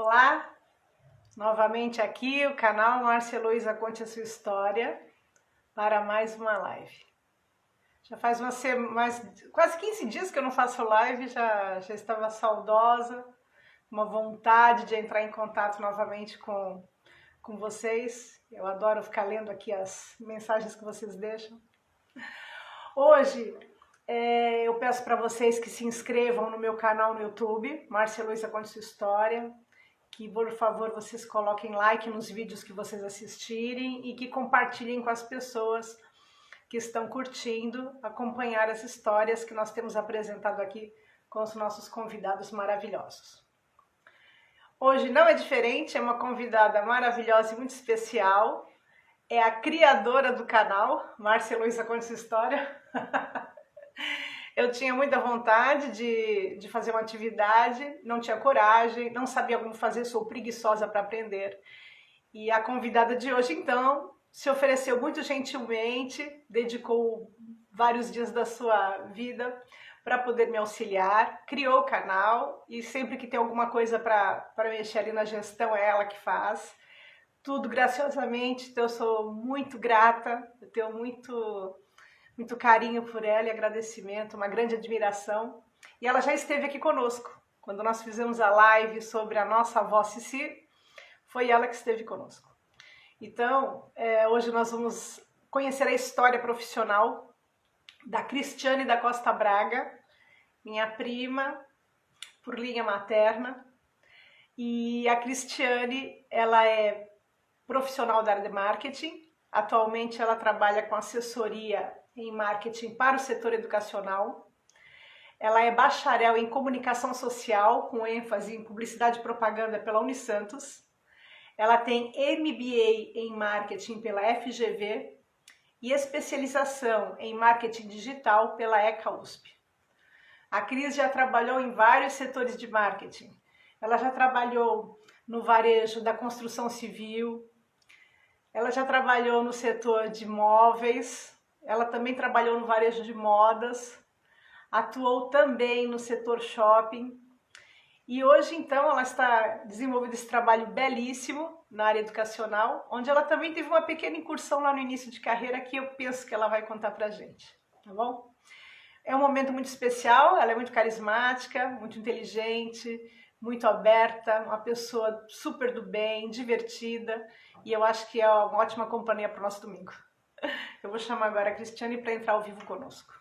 Olá, novamente aqui o canal Márcia Heloísa Conte a Sua História para mais uma live. Já faz quase 15 dias que eu não faço live, já estava saudosa, uma vontade de entrar em contato novamente com vocês. Eu adoro ficar lendo aqui as mensagens que vocês deixam. Hoje eu peço para vocês que se inscrevam no meu canal no YouTube, Márcia Heloísa Conte a Sua História, que por favor vocês coloquem like nos vídeos que vocês assistirem e que compartilhem com as pessoas que estão curtindo acompanhar as histórias que nós temos apresentado aqui com os nossos convidados maravilhosos. Hoje não é diferente, é uma convidada maravilhosa e muito especial, é a criadora do canal, Márcia Heloísa Conte a Sua História. Eu tinha muita vontade de fazer uma atividade, não tinha coragem, não sabia como fazer, sou preguiçosa para aprender. E a convidada de hoje, então, se ofereceu muito gentilmente, dedicou vários dias da sua vida para poder me auxiliar, criou o canal e sempre que tem alguma coisa para mexer ali na gestão, é ela que faz. Tudo graciosamente, então eu sou muito grata, eu tenho muito carinho por ela e agradecimento, uma grande admiração. E ela já esteve aqui conosco. Quando nós fizemos a live sobre a nossa avó Cici, foi ela que esteve conosco. Então, hoje nós vamos conhecer a história profissional da Cristiane da Costa Braga, minha prima, por linha materna. E a Cristiane, ela é profissional da área de marketing. Atualmente ela trabalha com assessoria em marketing para o setor educacional. Ela é bacharel em comunicação social, com ênfase em publicidade e propaganda pela Unisantos. Ela tem MBA em marketing pela FGV e especialização em marketing digital pela ECA USP. A Cris já trabalhou em vários setores de marketing. Ela já trabalhou no varejo da construção civil, ela já trabalhou no setor de móveis, ela também trabalhou no varejo de modas, atuou também no setor shopping e hoje então ela está desenvolvendo esse trabalho belíssimo na área educacional, onde ela também teve uma pequena incursão lá no início de carreira que eu penso que ela vai contar pra gente, tá bom? É um momento muito especial, ela é muito carismática, muito inteligente, muito aberta, uma pessoa super do bem, divertida, e eu acho que é uma ótima companhia para o nosso domingo. Eu vou chamar agora a Cristiane para entrar ao vivo conosco.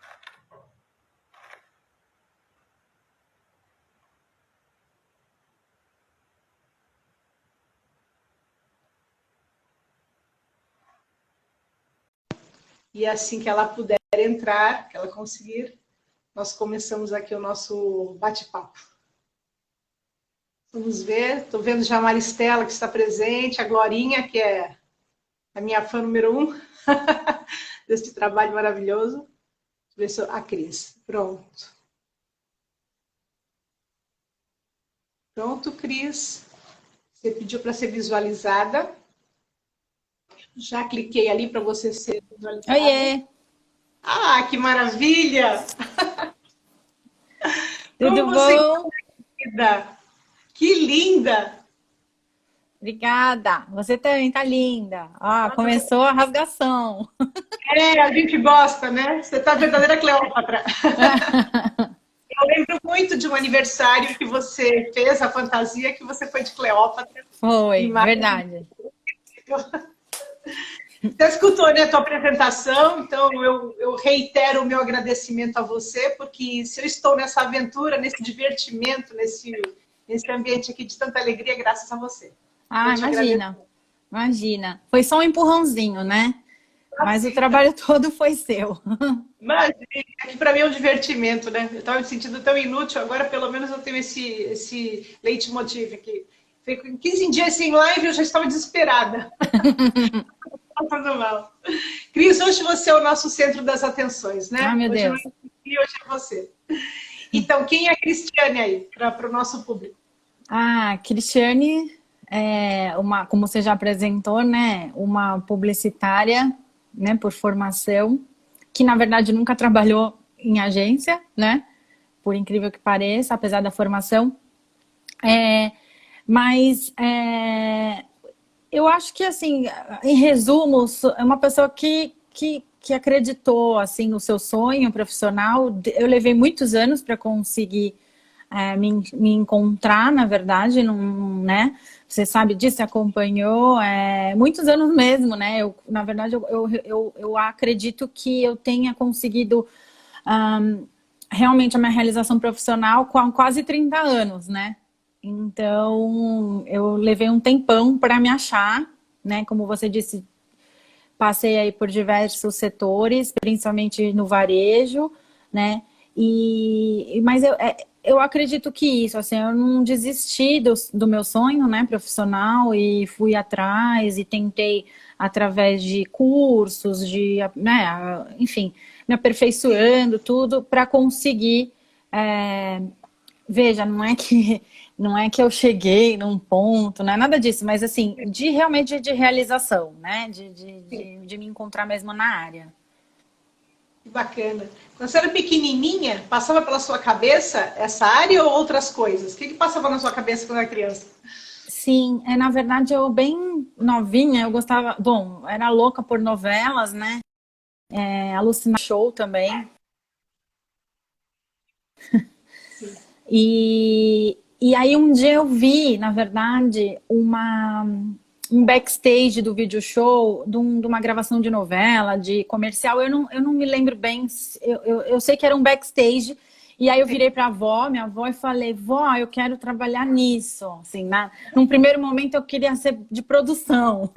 E assim que ela puder entrar, que ela conseguir, nós começamos aqui o nosso bate-papo. Vamos ver, estou vendo já a Maristela que está presente, a Glorinha, que é a minha fã número 1 deste trabalho maravilhoso. Deixa eu ver a Cris. Pronto. Pronto, Cris. Você pediu para ser visualizada. Já cliquei ali para você ser visualizada. Oiê! Ah, que maravilha! Tudo Como você bom? está? Que linda! Obrigada. Você também tá linda. Ah, começou a rasgação. A gente gosta, né? Você tá a verdadeira Cleópatra. Eu lembro muito de um aniversário que você fez, a fantasia, que você foi de Cleópatra. Foi, verdade. Você escutou, né, a tua apresentação, então eu reitero o meu agradecimento a você, porque se eu estou nessa aventura, nesse divertimento, nesse ambiente aqui de tanta alegria, é graças a você. Ah, imagina. Foi só um empurrãozinho, né? Mas o trabalho todo foi seu. Imagina, que para mim é um divertimento, né? Eu estava me sentindo tão inútil, agora pelo menos eu tenho esse leitmotiv aqui. Em 15 dias sem live eu já estava desesperada. Passando mal. Cris, hoje você é o nosso centro das atenções, né? Ah, meu Deus. Hoje é você. Então, quem é a Cristiane aí, para o nosso público? Ah, Cristiane é como você já apresentou, né? Uma publicitária, né, por formação, que na verdade nunca trabalhou em agência, né? Por incrível que pareça, apesar da formação. Mas eu acho que, assim, em resumo, é uma pessoa que acreditou, assim, no seu sonho profissional. Eu levei muitos anos para conseguir me encontrar, na verdade, não, né? Você sabe disso, você acompanhou muitos anos mesmo, né? Na verdade, eu acredito que eu tenha conseguido realmente a minha realização profissional com quase 30 anos, né? Então, eu levei um tempão para me achar, né? Como você disse, passei aí por diversos setores, principalmente no varejo, né? Mas eu acredito que isso, assim, eu não desisti do meu sonho, né, profissional, e fui atrás e tentei através de cursos, né, enfim, me aperfeiçoando tudo para conseguir. Veja, não é que eu cheguei num ponto, não é nada disso, mas assim, realmente de realização, né? De me encontrar mesmo na área. Que bacana. Quando você era pequenininha, passava pela sua cabeça essa área ou outras coisas? O que passava na sua cabeça quando era criança? Sim, na verdade eu bem novinha, eu gostava, bom, era louca por novelas, né? Alucina Show também. Sim. E aí um dia eu vi, na verdade, um backstage do video show, de uma gravação de novela, de comercial. Eu não me lembro bem, eu sei que era um backstage. E aí eu virei para minha avó, e falei: vó, eu quero trabalhar nisso. Assim, num primeiro momento eu queria ser de produção.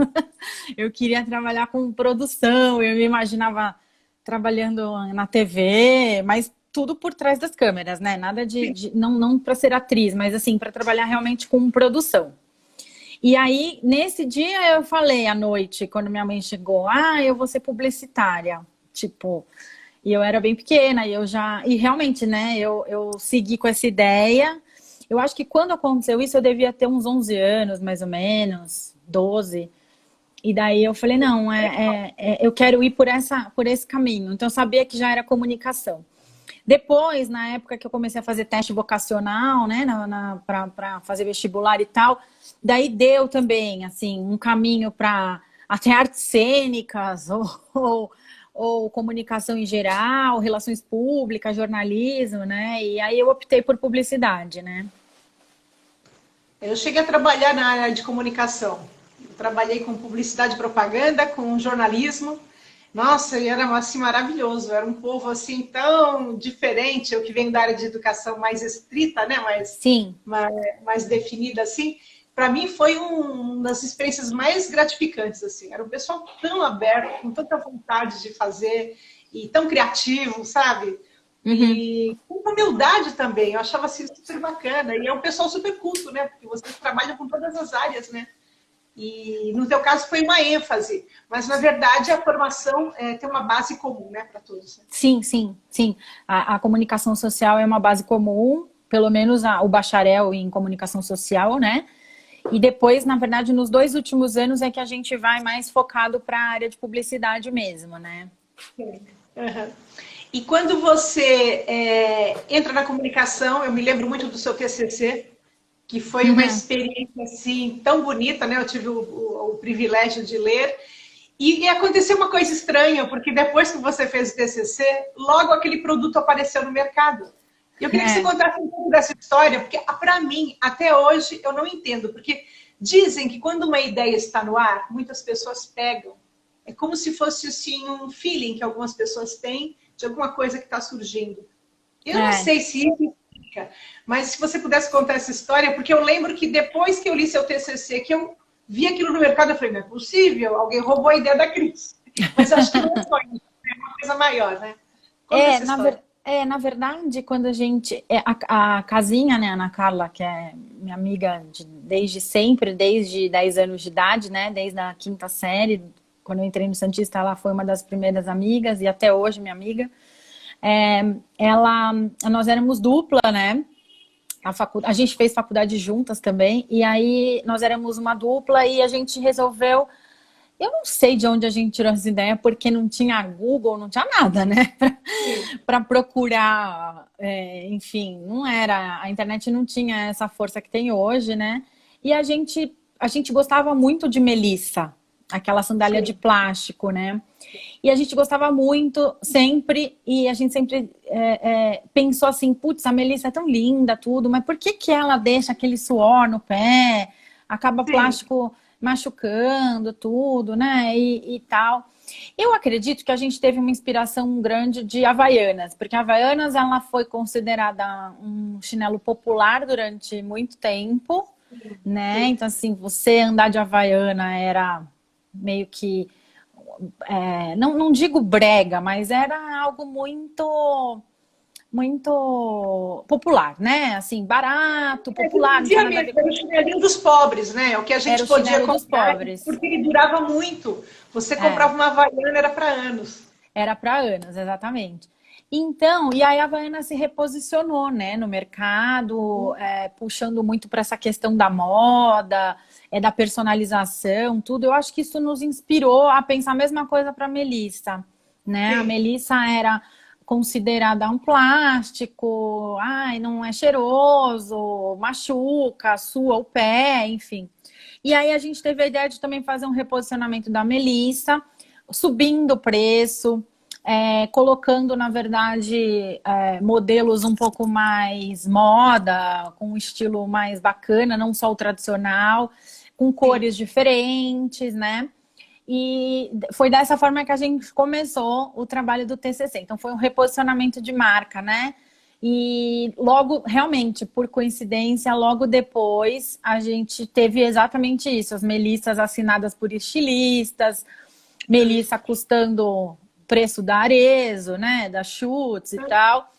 Eu queria trabalhar com produção, eu me imaginava trabalhando na TV, mas tudo por trás das câmeras, né? Nada não para ser atriz, mas assim, para trabalhar realmente com produção. E aí, nesse dia, eu falei à noite, quando minha mãe chegou: eu vou ser publicitária. Tipo, e eu era bem pequena, e realmente, né, eu segui com essa ideia. Eu acho que quando aconteceu isso, eu devia ter uns 11 anos, mais ou menos, 12. E daí eu falei: não, eu quero ir por esse caminho. Então, eu sabia que já era comunicação. Depois, na época que eu comecei a fazer teste vocacional, né, para fazer vestibular e tal, daí deu também, assim, um caminho para até artes cênicas, ou comunicação em geral, relações públicas, jornalismo, né, e aí eu optei por publicidade, né. Eu cheguei a trabalhar na área de comunicação. Eu trabalhei com publicidade e propaganda, com jornalismo. Nossa, e era assim maravilhoso. Era um povo assim tão diferente. Eu que venho da área de educação mais estrita, né? Sim. Mais definida assim. Para mim foi uma das experiências mais gratificantes assim. Era um pessoal tão aberto, com tanta vontade de fazer e tão criativo, sabe? Uhum. E com humildade também, eu achava assim super bacana. E é um pessoal super culto, né? Porque vocês trabalham com todas as áreas, né? E no teu caso foi uma ênfase, mas na verdade a formação tem uma base comum, né, para todos. Né? Sim, sim, sim. A comunicação social é uma base comum, pelo menos o bacharel em comunicação social, né? E depois, na verdade, nos 2 últimos anos é que a gente vai mais focado para a área de publicidade mesmo, né? Uhum. E quando você entra na comunicação, eu me lembro muito do seu TCC, que foi uma Uhum. experiência assim tão bonita, né? Eu tive o privilégio de ler. E aconteceu uma coisa estranha, porque depois que você fez o TCC, logo aquele produto apareceu no mercado. E eu queria que você É. contasse um pouco dessa história, porque para mim, até hoje, eu não entendo. Porque dizem que quando uma ideia está no ar, muitas pessoas pegam. É como se fosse assim, um feeling que algumas pessoas têm de alguma coisa que está surgindo. Eu não É. sei se isso explica, mas se você pudesse contar essa história, porque eu lembro que depois que eu li seu TCC, que eu vi aquilo no mercado, eu falei: não é possível, alguém roubou a ideia da Cris. Mas eu acho que não é só isso, é uma coisa maior, né? Conta É, essa história. na verdade, quando a gente. A Casinha, né, Ana Carla, que é minha amiga desde sempre, desde 10 anos de idade, né? Desde a quinta série, quando eu entrei no Santista, ela foi uma das primeiras amigas e até hoje minha amiga. É, nós éramos dupla, né? A gente fez faculdade juntas também, e aí nós éramos uma dupla e a gente resolveu. Eu não sei de onde a gente tirou essa ideia, porque não tinha Google, não tinha nada, né? Sim. Para procurar, enfim, não era. A internet não tinha essa força que tem hoje, né? E a gente gostava muito de Melissa, aquela sandália de Sim, plástico, né? E a gente gostava muito, sempre, e a gente sempre pensou assim, putz, a Melissa é tão linda, tudo, mas por que que ela deixa aquele suor no pé? Acaba sim. plástico machucando, tudo, né? E tal. Eu acredito que a gente teve uma inspiração grande de Havaianas, porque a Havaianas ela foi considerada um chinelo popular durante muito tempo, né? Sim. Então, assim, você andar de Havaiana era meio que não digo brega, mas era algo muito popular, né? Assim, barato, É, você popular, não tinha dizia nada a ver mesmo, era com... o chinelinho dos pobres, né? O que a Era gente o podia chinelo dos comprar, pobres. porque ele durava muito. Você É, comprava uma Havaiana, era para anos. era para anos, exatamente. Então, e aí a Havaiana se reposicionou, né, no mercado, puxando muito para essa questão da moda, da personalização, tudo. Eu acho que isso nos inspirou a pensar a mesma coisa para a Melissa, né? A Sim. Melissa era considerada um plástico, ai, não é cheiroso, machuca, sua o pé, enfim. E aí a gente teve a ideia de também fazer um reposicionamento da Melissa, subindo o preço, colocando, na verdade, modelos um pouco mais moda, com um estilo mais bacana, não só o tradicional, com Sim. cores diferentes, né? E foi dessa forma que a gente começou o trabalho do TCC. Então, foi um reposicionamento de marca, né? E logo, realmente, por coincidência, logo depois, a gente teve exatamente isso. As Melissas assinadas por estilistas, Melissa custando o preço da Arezzo, né? Da Schutz e tal.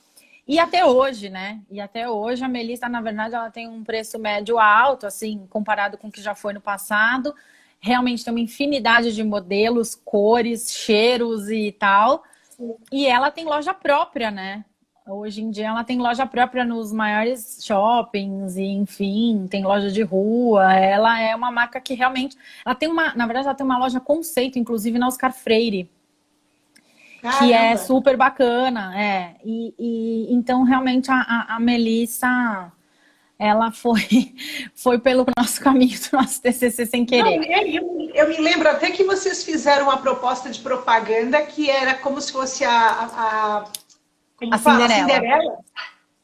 E até hoje, né? E até hoje a Melissa, na verdade, ela tem um preço médio alto, assim, comparado com o que já foi no passado. Realmente tem uma infinidade de modelos, cores, cheiros e tal. E ela tem loja própria, né? Hoje em dia ela tem loja própria nos maiores shoppings e, enfim, tem loja de rua. Ela é uma marca que realmente, ela tem uma, na verdade, ela tem uma loja conceito, inclusive na Oscar Freire, que é Caramba! super bacana, então realmente a Melissa, ela foi foi pelo nosso caminho do nosso TCC sem Não, querer. eu me lembro até que vocês fizeram uma proposta de propaganda que era como se fosse A como fala, a Cinderela. Cinderela,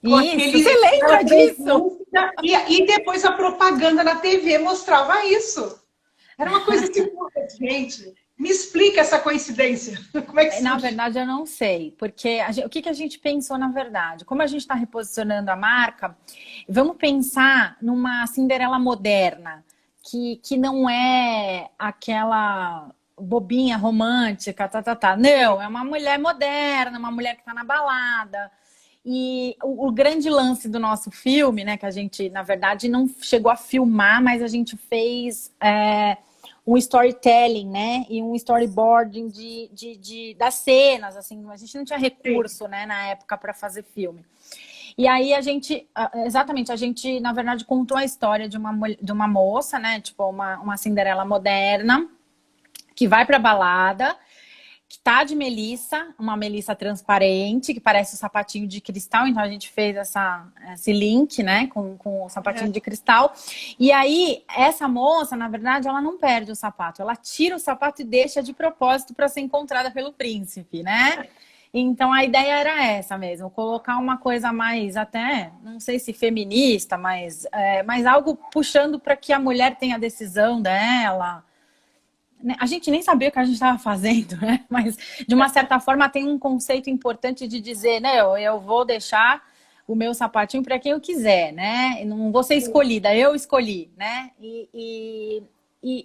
com Isso, você aquela lembra disso? translúcida, e depois a propaganda na TV mostrava isso. Era uma coisa assim, gente, me explica essa coincidência. Como é que Na surge? verdade, eu não sei, porque o que que a gente pensou na verdade? Como a gente está reposicionando a marca, vamos pensar numa Cinderela moderna, que não é aquela bobinha romântica, tá. Não, é uma mulher moderna, uma mulher que está na balada. E o grande lance do nosso filme, né, que a gente, na verdade, não chegou a filmar, mas a gente fez um storytelling, né, e um storyboarding das cenas, assim, a gente não tinha Sim. recurso, né, na época para fazer filme. E aí exatamente, a gente, na verdade, contou a história de uma moça, né, tipo uma Cinderela moderna, que vai pra balada, que tá de Melissa, uma Melissa transparente, que parece o sapatinho de cristal, então a gente fez esse link, né, com o sapatinho de cristal. E aí, essa moça, na verdade, ela não perde o sapato, ela tira o sapato e deixa de propósito para ser encontrada pelo príncipe, né? Então a ideia era essa mesmo, colocar uma coisa mais até, não sei se feminista, mas algo puxando para que a mulher tenha a decisão dela. A gente nem sabia o que a gente estava fazendo, né? Mas de uma certa forma tem um conceito importante de dizer, né? Eu vou deixar o meu sapatinho para quem eu quiser, né? Não vou ser escolhida, eu escolhi, né? E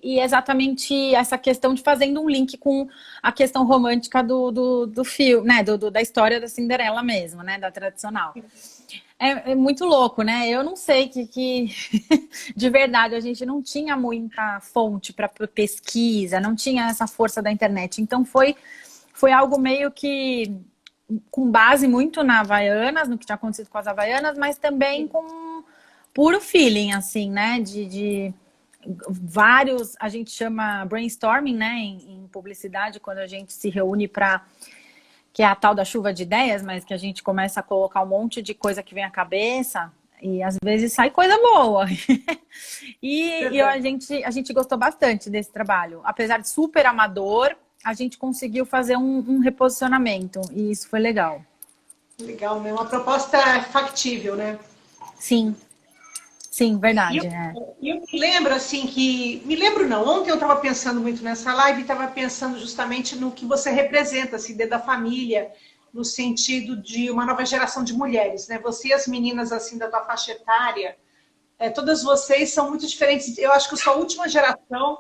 exatamente essa questão de fazendo um link com a questão romântica do filme, né? Da história da Cinderela mesmo, né? Da tradicional. É muito louco, né? Eu não sei de verdade, a gente não tinha muita fonte para pesquisa, não tinha essa força da internet. Então foi algo meio que com base muito na Havaianas, no que tinha acontecido com as Havaianas, mas também com puro feeling, assim, né? De vários, a gente chama brainstorming, né? Em publicidade, quando a gente se reúne para que é a tal da chuva de ideias, mas que a gente começa a colocar um monte de coisa que vem à cabeça E às vezes sai coisa boa. A gente gostou bastante desse trabalho. Apesar de super amador, a gente conseguiu fazer um reposicionamento. E isso foi legal. Legal, né? Uma proposta factível, né? Sim, sim, E verdade. eu me lembro, assim, que... Me lembro não, ontem eu estava pensando muito nessa live e estava pensando justamente no que você representa, assim, dentro da família, no sentido de uma nova geração de mulheres, né? Você e as meninas, assim, da tua faixa etária, todas vocês são muito diferentes. Eu acho que eu sou a última geração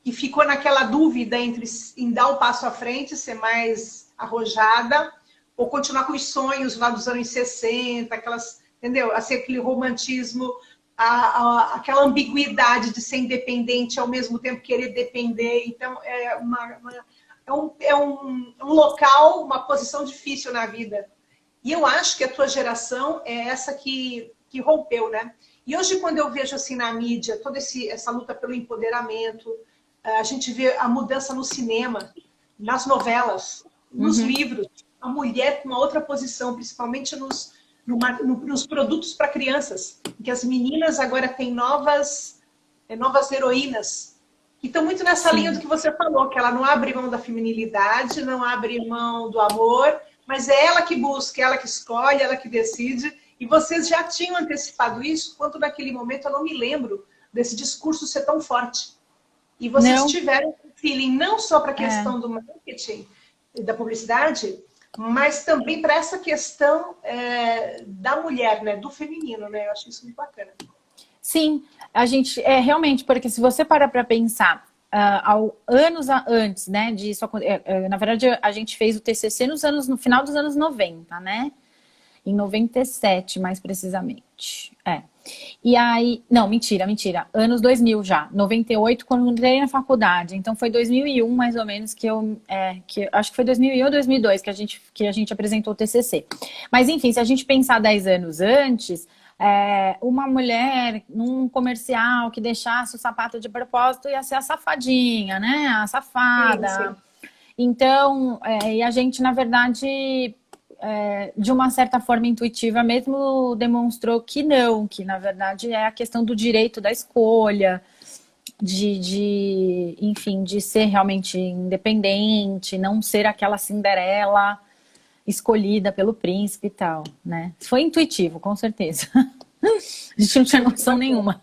que ficou naquela dúvida entre em dar o passo à frente, ser mais arrojada, ou continuar com os sonhos lá dos anos 60, aquelas, entendeu? Assim, aquele romantismo, aquela ambiguidade de ser independente e ao mesmo tempo querer depender. Então, é um local, uma posição difícil na vida. E eu acho que a tua geração é essa que rompeu, né? E hoje, quando eu vejo assim na mídia, toda essa luta pelo empoderamento, a gente vê a mudança no cinema, nas novelas, nos livros, a mulher com uma outra posição, principalmente nos produtos para crianças, que as meninas agora têm novas heroínas, que estão muito nessa linha do que você falou, que ela não abre mão da feminilidade, não abre mão do amor, mas é ela que busca, ela que escolhe, ela que decide. E vocês já tinham antecipado isso, quando naquele momento eu não me lembro desse discurso ser tão forte. E vocês tiveram feeling não só para a questão do marketing, da publicidade, mas também para essa questão da mulher, né? Do feminino, né? Eu acho isso muito bacana. Sim, a gente realmente, porque se você parar para pensar anos antes, né, disso, na verdade a gente fez o TCC no final dos anos 90, né? Em 97, mais precisamente. E aí, não, mentira, anos 2000 já, 98 quando eu entrei na faculdade, então foi 2001 mais ou menos que acho que foi 2001 ou 2002 que a gente apresentou o TCC. Mas enfim, se a gente pensar 10 anos antes, uma mulher num comercial que deixasse o sapato de propósito ia ser a safadinha, né? A safada. Sim. Então, e a gente, na verdade, de uma certa forma intuitiva mesmo, demonstrou que não, que na verdade é a questão do direito da escolha, enfim, de ser realmente independente, não ser aquela Cinderela escolhida pelo príncipe e tal, né? Foi intuitivo, com certeza. A gente não tinha noção nenhuma.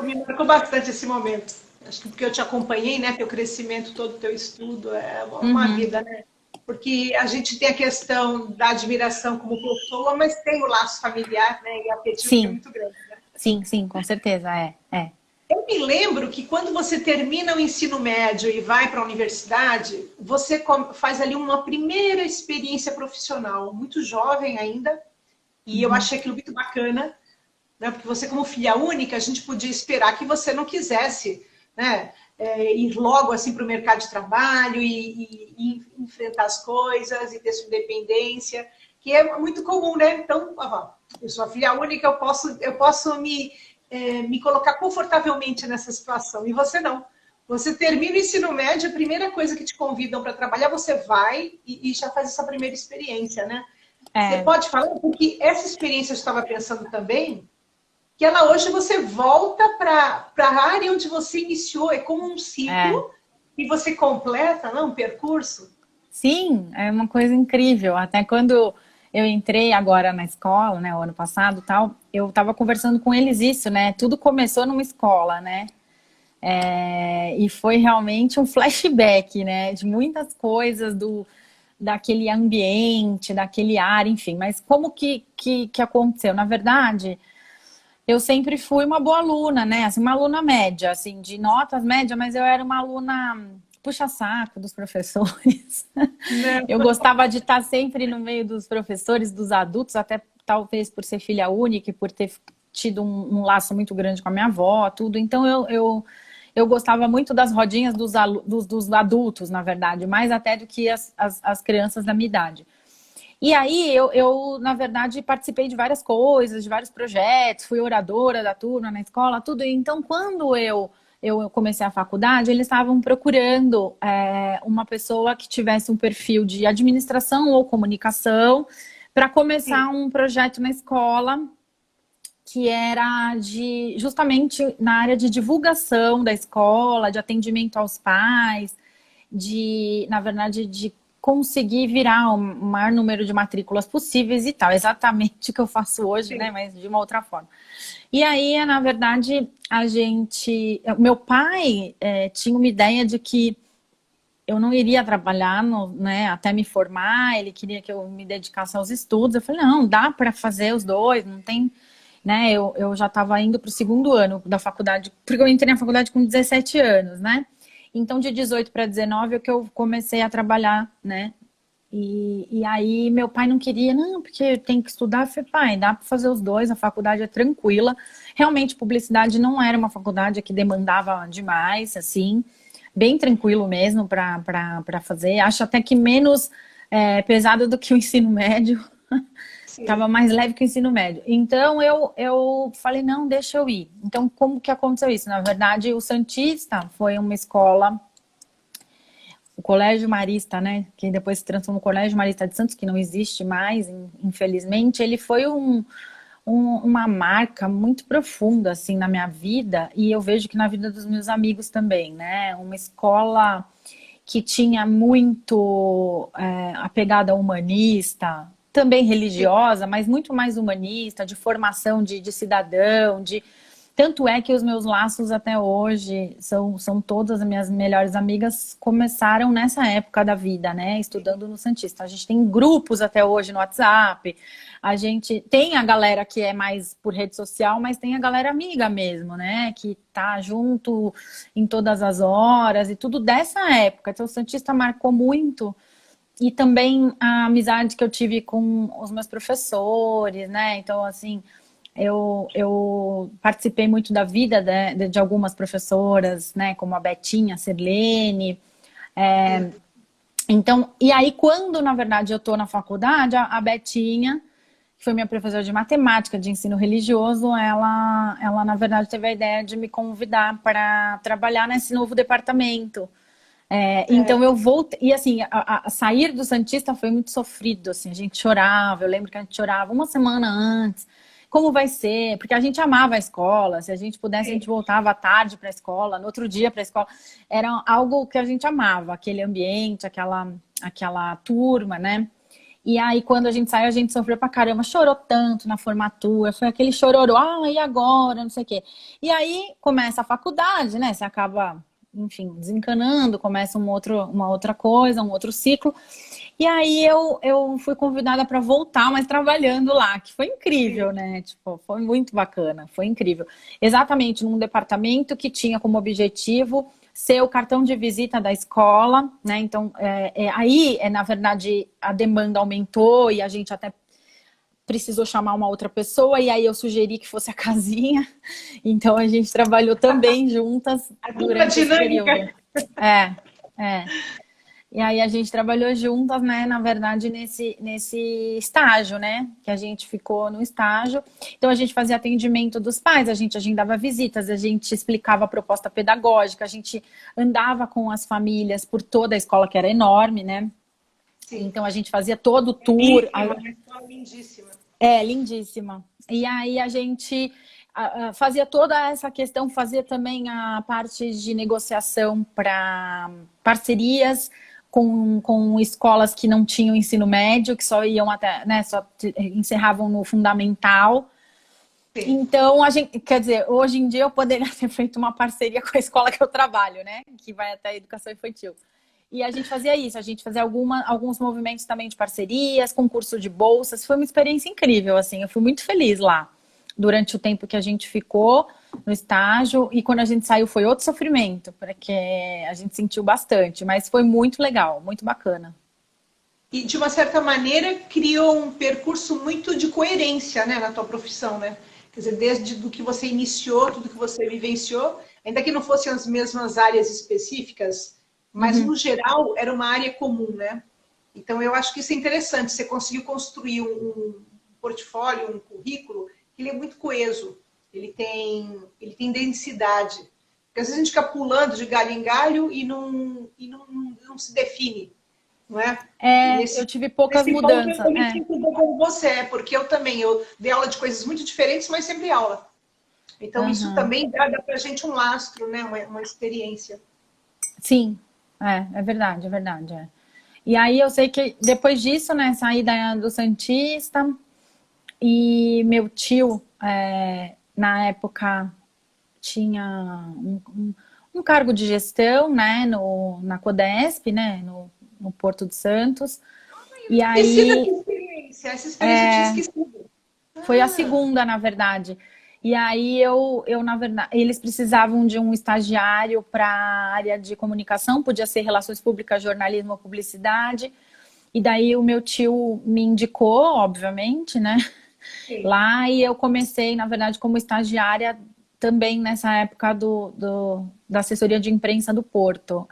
Me marcou bastante esse momento. Acho que porque eu te acompanhei, né? Teu crescimento, todo o teu estudo, é uma vida, né? Porque a gente tem a questão da admiração como pessoa, mas tem o laço familiar, né? E afetivo que é muito grande, né? Sim, com certeza, Eu me lembro que quando você termina o ensino médio e vai para a universidade, você faz ali uma primeira experiência profissional, muito jovem ainda, e eu achei aquilo muito bacana, né? Porque você, como filha única, a gente podia esperar que você não quisesse, né? Ir logo assim para o mercado de trabalho e enfrentar as coisas e ter sua independência, que é muito comum, né? Então, eu sou a filha única, eu posso me colocar confortavelmente nessa situação. E você não. Você termina o ensino médio, a primeira coisa que te convidam para trabalhar, você vai e já faz essa primeira experiência, né? Você pode falar? Porque essa experiência eu estava pensando também, que ela hoje você volta para a área onde você iniciou, é como um ciclo e você completa, não, um percurso. Sim, é uma coisa incrível. Até quando eu entrei agora na escola, né, o ano passado, tal, eu estava conversando com eles isso, né? Tudo começou numa escola, né? E foi realmente um flashback, né? De muitas coisas daquele ambiente, daquele ar, enfim. Mas como que aconteceu? Na verdade, eu sempre fui uma boa aluna, né? Assim, uma aluna média, assim, de notas médias, mas eu era uma aluna puxa-saco dos professores. Eu gostava de estar sempre no meio dos professores, dos adultos, até talvez por ser filha única e por ter tido um laço muito grande com a minha avó, tudo. Então, eu gostava muito das rodinhas dos adultos, na verdade, mais até do que as crianças da minha idade. E aí, eu, na verdade, participei de várias coisas, de vários projetos, fui oradora da turma na escola, tudo. Então, quando eu comecei a faculdade, eles estavam procurando uma pessoa que tivesse um perfil de administração ou comunicação para começar um projeto na escola que era justamente na área de divulgação da escola, de atendimento aos pais, na verdade, de conseguir virar o maior número de matrículas possíveis e tal. Exatamente o que eu faço hoje, né? Mas de uma outra forma. E aí, na verdade, meu pai tinha uma ideia de que eu não iria trabalhar, né, até me formar, ele queria que eu me dedicasse aos estudos. Eu falei, não, dá para fazer os dois, não tem, né, eu já estava indo para o segundo ano da faculdade, porque eu entrei na faculdade com 17 anos, né, então de 18 para 19 é que eu comecei a trabalhar, né, e aí meu pai não queria, não, porque tem que estudar. Eu falei, pai, dá para fazer os dois, a faculdade é tranquila. Realmente, publicidade não era uma faculdade que demandava demais, assim, bem tranquilo mesmo para fazer. Acho até que menos pesado do que o ensino médio. Estava mais leve que o ensino médio. Então, eu falei, não, deixa eu ir. Então, como que aconteceu isso? Na verdade, o Santista foi uma escola, o Colégio Marista, né? Que depois se transformou no Colégio Marista de Santos, que não existe mais, infelizmente. Ele foi uma marca muito profunda, assim, na minha vida. E eu vejo que na vida dos meus amigos também, né? Uma escola que tinha muito a pegada humanista, também religiosa, mas muito mais humanista, de formação de cidadão, Tanto é que os meus laços até hoje são todas as minhas melhores amigas começaram nessa época da vida, né? Estudando no Santista. A gente tem grupos até hoje no WhatsApp. A gente tem a galera que é mais por rede social, mas tem a galera amiga mesmo, né? Que tá junto em todas as horas e tudo dessa época. Então o Santista marcou muito. E também a amizade que eu tive com os meus professores, né? Então, assim, eu participei muito da vida de algumas professoras, né? Como a Betinha, a Serlene. Então, e aí, quando, na verdade, eu tô na faculdade, a Betinha, que foi minha professora de matemática, de ensino religioso, ela, na verdade, teve a ideia de me convidar para trabalhar nesse novo departamento. Então eu voltei, e assim, a sair do Santista foi muito sofrido, assim, a gente chorava, eu lembro que a gente chorava uma semana antes, como vai ser, porque a gente amava a escola, se a gente pudesse a gente voltava à tarde para a escola, no outro dia para a escola, era algo que a gente amava, aquele ambiente, aquela turma, né? E aí quando a gente saiu, a gente sofreu pra caramba, chorou tanto na formatura, foi aquele chororô, e agora, não sei o quê. E aí começa a faculdade, né, você acaba enfim, desencanando, começa uma outra coisa, um outro ciclo. E aí eu fui convidada para voltar, mas trabalhando lá, que foi incrível, né? Tipo, foi muito bacana, foi incrível. Exatamente num departamento que tinha como objetivo ser o cartão de visita da escola, né? Então, aí, na verdade, a demanda aumentou e a gente até precisou chamar uma outra pessoa, e aí eu sugeri que fosse a Casinha. Então a gente trabalhou também juntas durante esse período. E aí a gente trabalhou juntas, né, na verdade, nesse estágio, né? Que a gente ficou no estágio. Então a gente fazia atendimento dos pais, a gente agendava visitas, a gente explicava a proposta pedagógica, a gente andava com as famílias por toda a escola, que era enorme, né? Sim. Então a gente fazia todo o tour. Lindíssima. Lindíssima. E aí a gente fazia toda essa questão, fazia também a parte de negociação para parcerias com escolas que não tinham ensino médio, que só iam até, né, só encerravam no fundamental. Sim. Então, a gente, quer dizer, hoje em dia eu poderia ter feito uma parceria com a escola que eu trabalho, né? Que vai até a educação infantil. E a gente fazia isso, a gente fazia alguns movimentos também de parcerias, concurso de bolsas. Foi uma experiência incrível, assim. Eu fui muito feliz lá durante o tempo que a gente ficou no estágio. E quando a gente saiu foi outro sofrimento, porque a gente sentiu bastante. Mas foi muito legal, muito bacana. E, de uma certa maneira, criou um percurso muito de coerência, né, na tua profissão, né? Quer dizer, desde do que você iniciou, tudo que você vivenciou, ainda que não fossem as mesmas áreas específicas, mas, no geral, era uma área comum, né? Então, eu acho que isso é interessante. Você conseguiu construir um portfólio, um currículo, que ele é muito coeso. Ele tem densidade. Porque, às vezes, a gente fica pulando de galho em galho e não se define. não é? E Eu tive poucas nesse ponto mudanças. eu me sinto um pouco como você, porque eu também, eu dei aula de coisas muito diferentes, mas sempre aula. Então isso Aham. também dá pra gente um lastro, né? Uma experiência. Sim, é verdade, é verdade. É. E aí eu sei que depois disso, né, saí do Santista e meu tio, na época, tinha um cargo de gestão, né, na Codesp, né, no Porto de Santos. E Esqueci dessa aí experiência. Essa experiência eu tinha esquecido. foi a Ah, segunda, na verdade. E aí na verdade, eles precisavam de um estagiário para a área de comunicação, podia ser relações públicas, jornalismo ou publicidade. E daí o meu tio me indicou, obviamente, né? sim. Lá e eu comecei, na verdade, como estagiária também nessa época da assessoria de imprensa do Porto.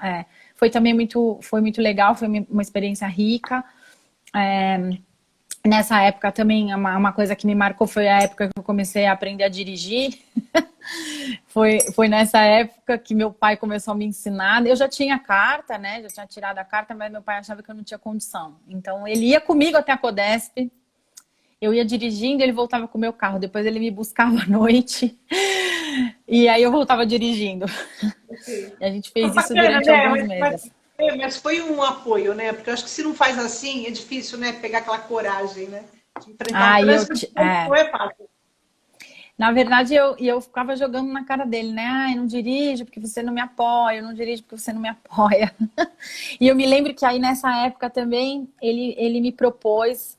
Foi muito legal, foi uma experiência rica. Nessa época também, uma coisa que me marcou foi a época que eu comecei a aprender a dirigir. Foi nessa época que meu pai começou a me ensinar. Eu já tinha carta, né? Já tinha tirado a carta, mas meu pai achava que eu não tinha condição. Então, ele ia comigo até a Codesp, eu ia dirigindo e ele voltava com o meu carro. Depois ele me buscava à noite e aí eu voltava dirigindo. Ok. E a gente fez isso Bacana, durante né? alguns meses. Mas foi um apoio, né? Porque eu acho que se não faz assim, é difícil, né? Pegar aquela coragem, né? De enfrentar um Ah, trânsito que não é fácil. Na verdade, eu ficava jogando na cara dele, né? Ai, não dirige porque você não me apoia, eu não dirijo porque você não me apoia. E eu me lembro que aí nessa época também ele me propôs,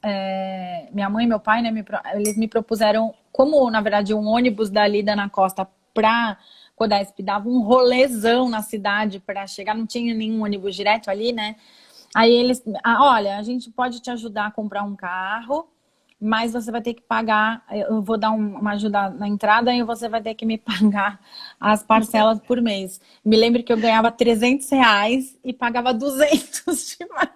minha mãe e meu pai, né? Eles me propuseram, como na verdade um ônibus dali da Ana Costa pra Codesp dava um rolezão na cidade para chegar, não tinha nenhum ônibus direto ali, né? Aí eles, olha, a gente pode te ajudar a comprar um carro, mas você vai ter que pagar, eu vou dar uma ajuda na entrada e você vai ter que me pagar as parcelas por mês. Me lembro que eu ganhava R$ 300 e pagava 200 de mais.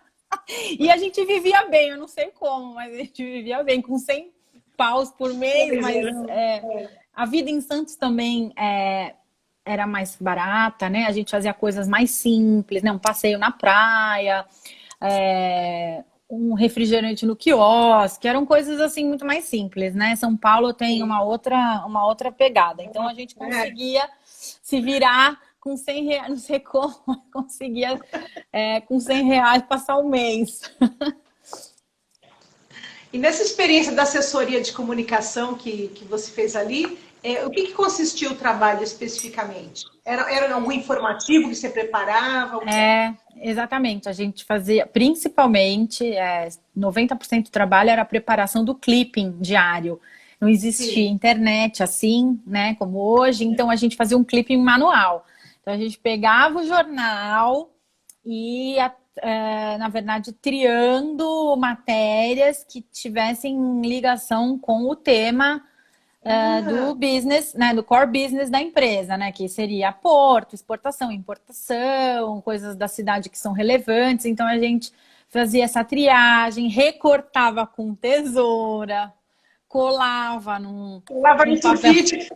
E a gente vivia bem, eu não sei como, mas a gente vivia bem, com 100 paus por mês, Pois é, mas não. a vida em Santos também era mais barata, né? A gente fazia coisas mais simples, né? Um passeio na praia, um refrigerante no quiosque, eram coisas assim muito mais simples, né? São Paulo tem uma outra pegada, então a gente É. conseguia se virar com R$ 100, não sei como, conseguia com R$ 100 passar o mês. E nessa experiência da assessoria de comunicação que você fez ali, o que consistia o trabalho especificamente? Era algum informativo que você preparava? O que era? Exatamente, a gente fazia, principalmente, 90% do trabalho era a preparação do clipping diário. Não existia Sim. internet assim, né, como hoje, então a gente fazia um clipping manual. Então a gente pegava o jornal e ia, na verdade, triando matérias que tivessem ligação com o tema do Ah, business, né, do core business da empresa, né, que seria porto, exportação, importação, coisas da cidade que são relevantes. Então a gente fazia essa triagem, recortava com tesoura, colava lava num no papel, sulfite,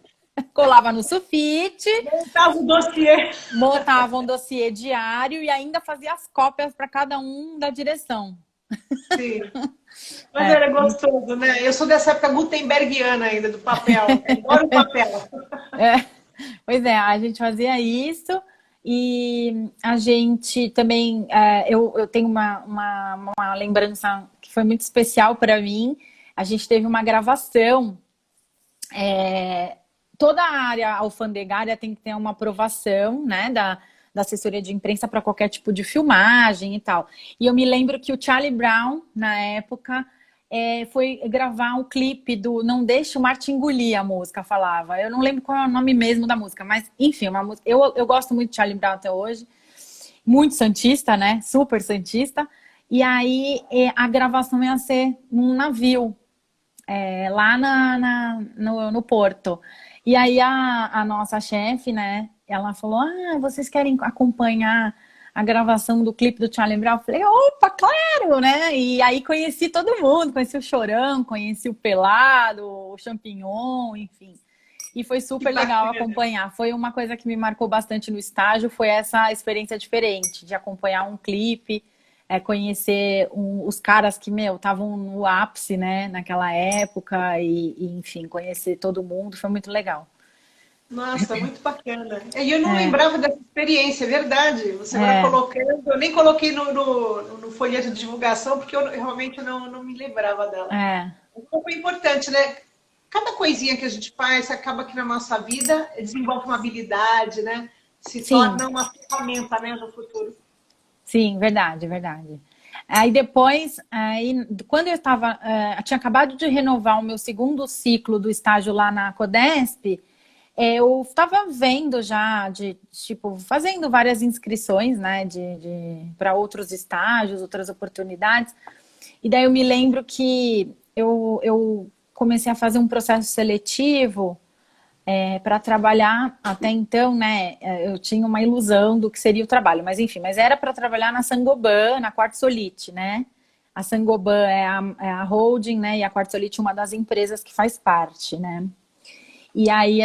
colava no sulfite, montava o dossiê. montava um dossiê diário e ainda fazia as cópias para cada um da direção. Sim. Mas É, era gostoso, né? Eu sou dessa época gutenbergiana ainda, do papel. Adoro o papel. Pois é, a gente fazia isso e a gente também, eu tenho uma lembrança que foi muito especial para mim. A gente teve uma gravação. Toda a área alfandegária tem que ter uma aprovação, né, da assessoria de imprensa para qualquer tipo de filmagem e tal. E eu me lembro que o Charlie Brown, na época, foi gravar um clipe do Não Deixe o Marte Engolir, a música falava. Eu não lembro qual é o nome mesmo da música, mas enfim, uma música. Eu gosto muito de Charlie Brown até hoje. Muito santista, né? Super santista. E aí a gravação ia ser num navio, lá no Porto. E aí a nossa chefe, né? Ela falou: vocês querem acompanhar a gravação do clipe do Charlie Brown? Eu falei: opa, claro, né? E aí conheci todo mundo, conheci o Chorão, conheci o Pelado, o Champignon, enfim. E foi Que super legal bacana. acompanhar. Foi uma coisa que me marcou bastante no estágio, foi essa experiência diferente de acompanhar um clipe conhecer os caras que, meu, estavam no ápice, né, naquela época enfim, conhecer todo mundo, foi muito legal. Nossa, muito bacana. E eu não É, lembrava dessa experiência, é verdade. Você agora é, colocando, eu nem coloquei no folheto de divulgação, porque eu realmente não me lembrava dela. é, Foi importante, né? Cada coisinha que a gente faz acaba que na nossa vida desenvolve uma habilidade, né? Se sim, torna uma ferramenta, né, no futuro. sim, verdade, verdade. Aí depois, quando eu estava, tinha acabado de renovar o meu segundo ciclo do estágio lá na Codesp, eu estava vendo já, tipo, fazendo várias inscrições, né, para outros estágios, outras oportunidades. E daí eu me lembro que eu comecei a fazer um processo seletivo para trabalhar. Até então, né, eu tinha uma ilusão do que seria o trabalho, mas enfim, mas era para trabalhar na Saint-Gobain, na Quartzolite, né? A Saint-Gobain é a holding, né, e a Quartzolite uma das empresas que faz parte, né? E aí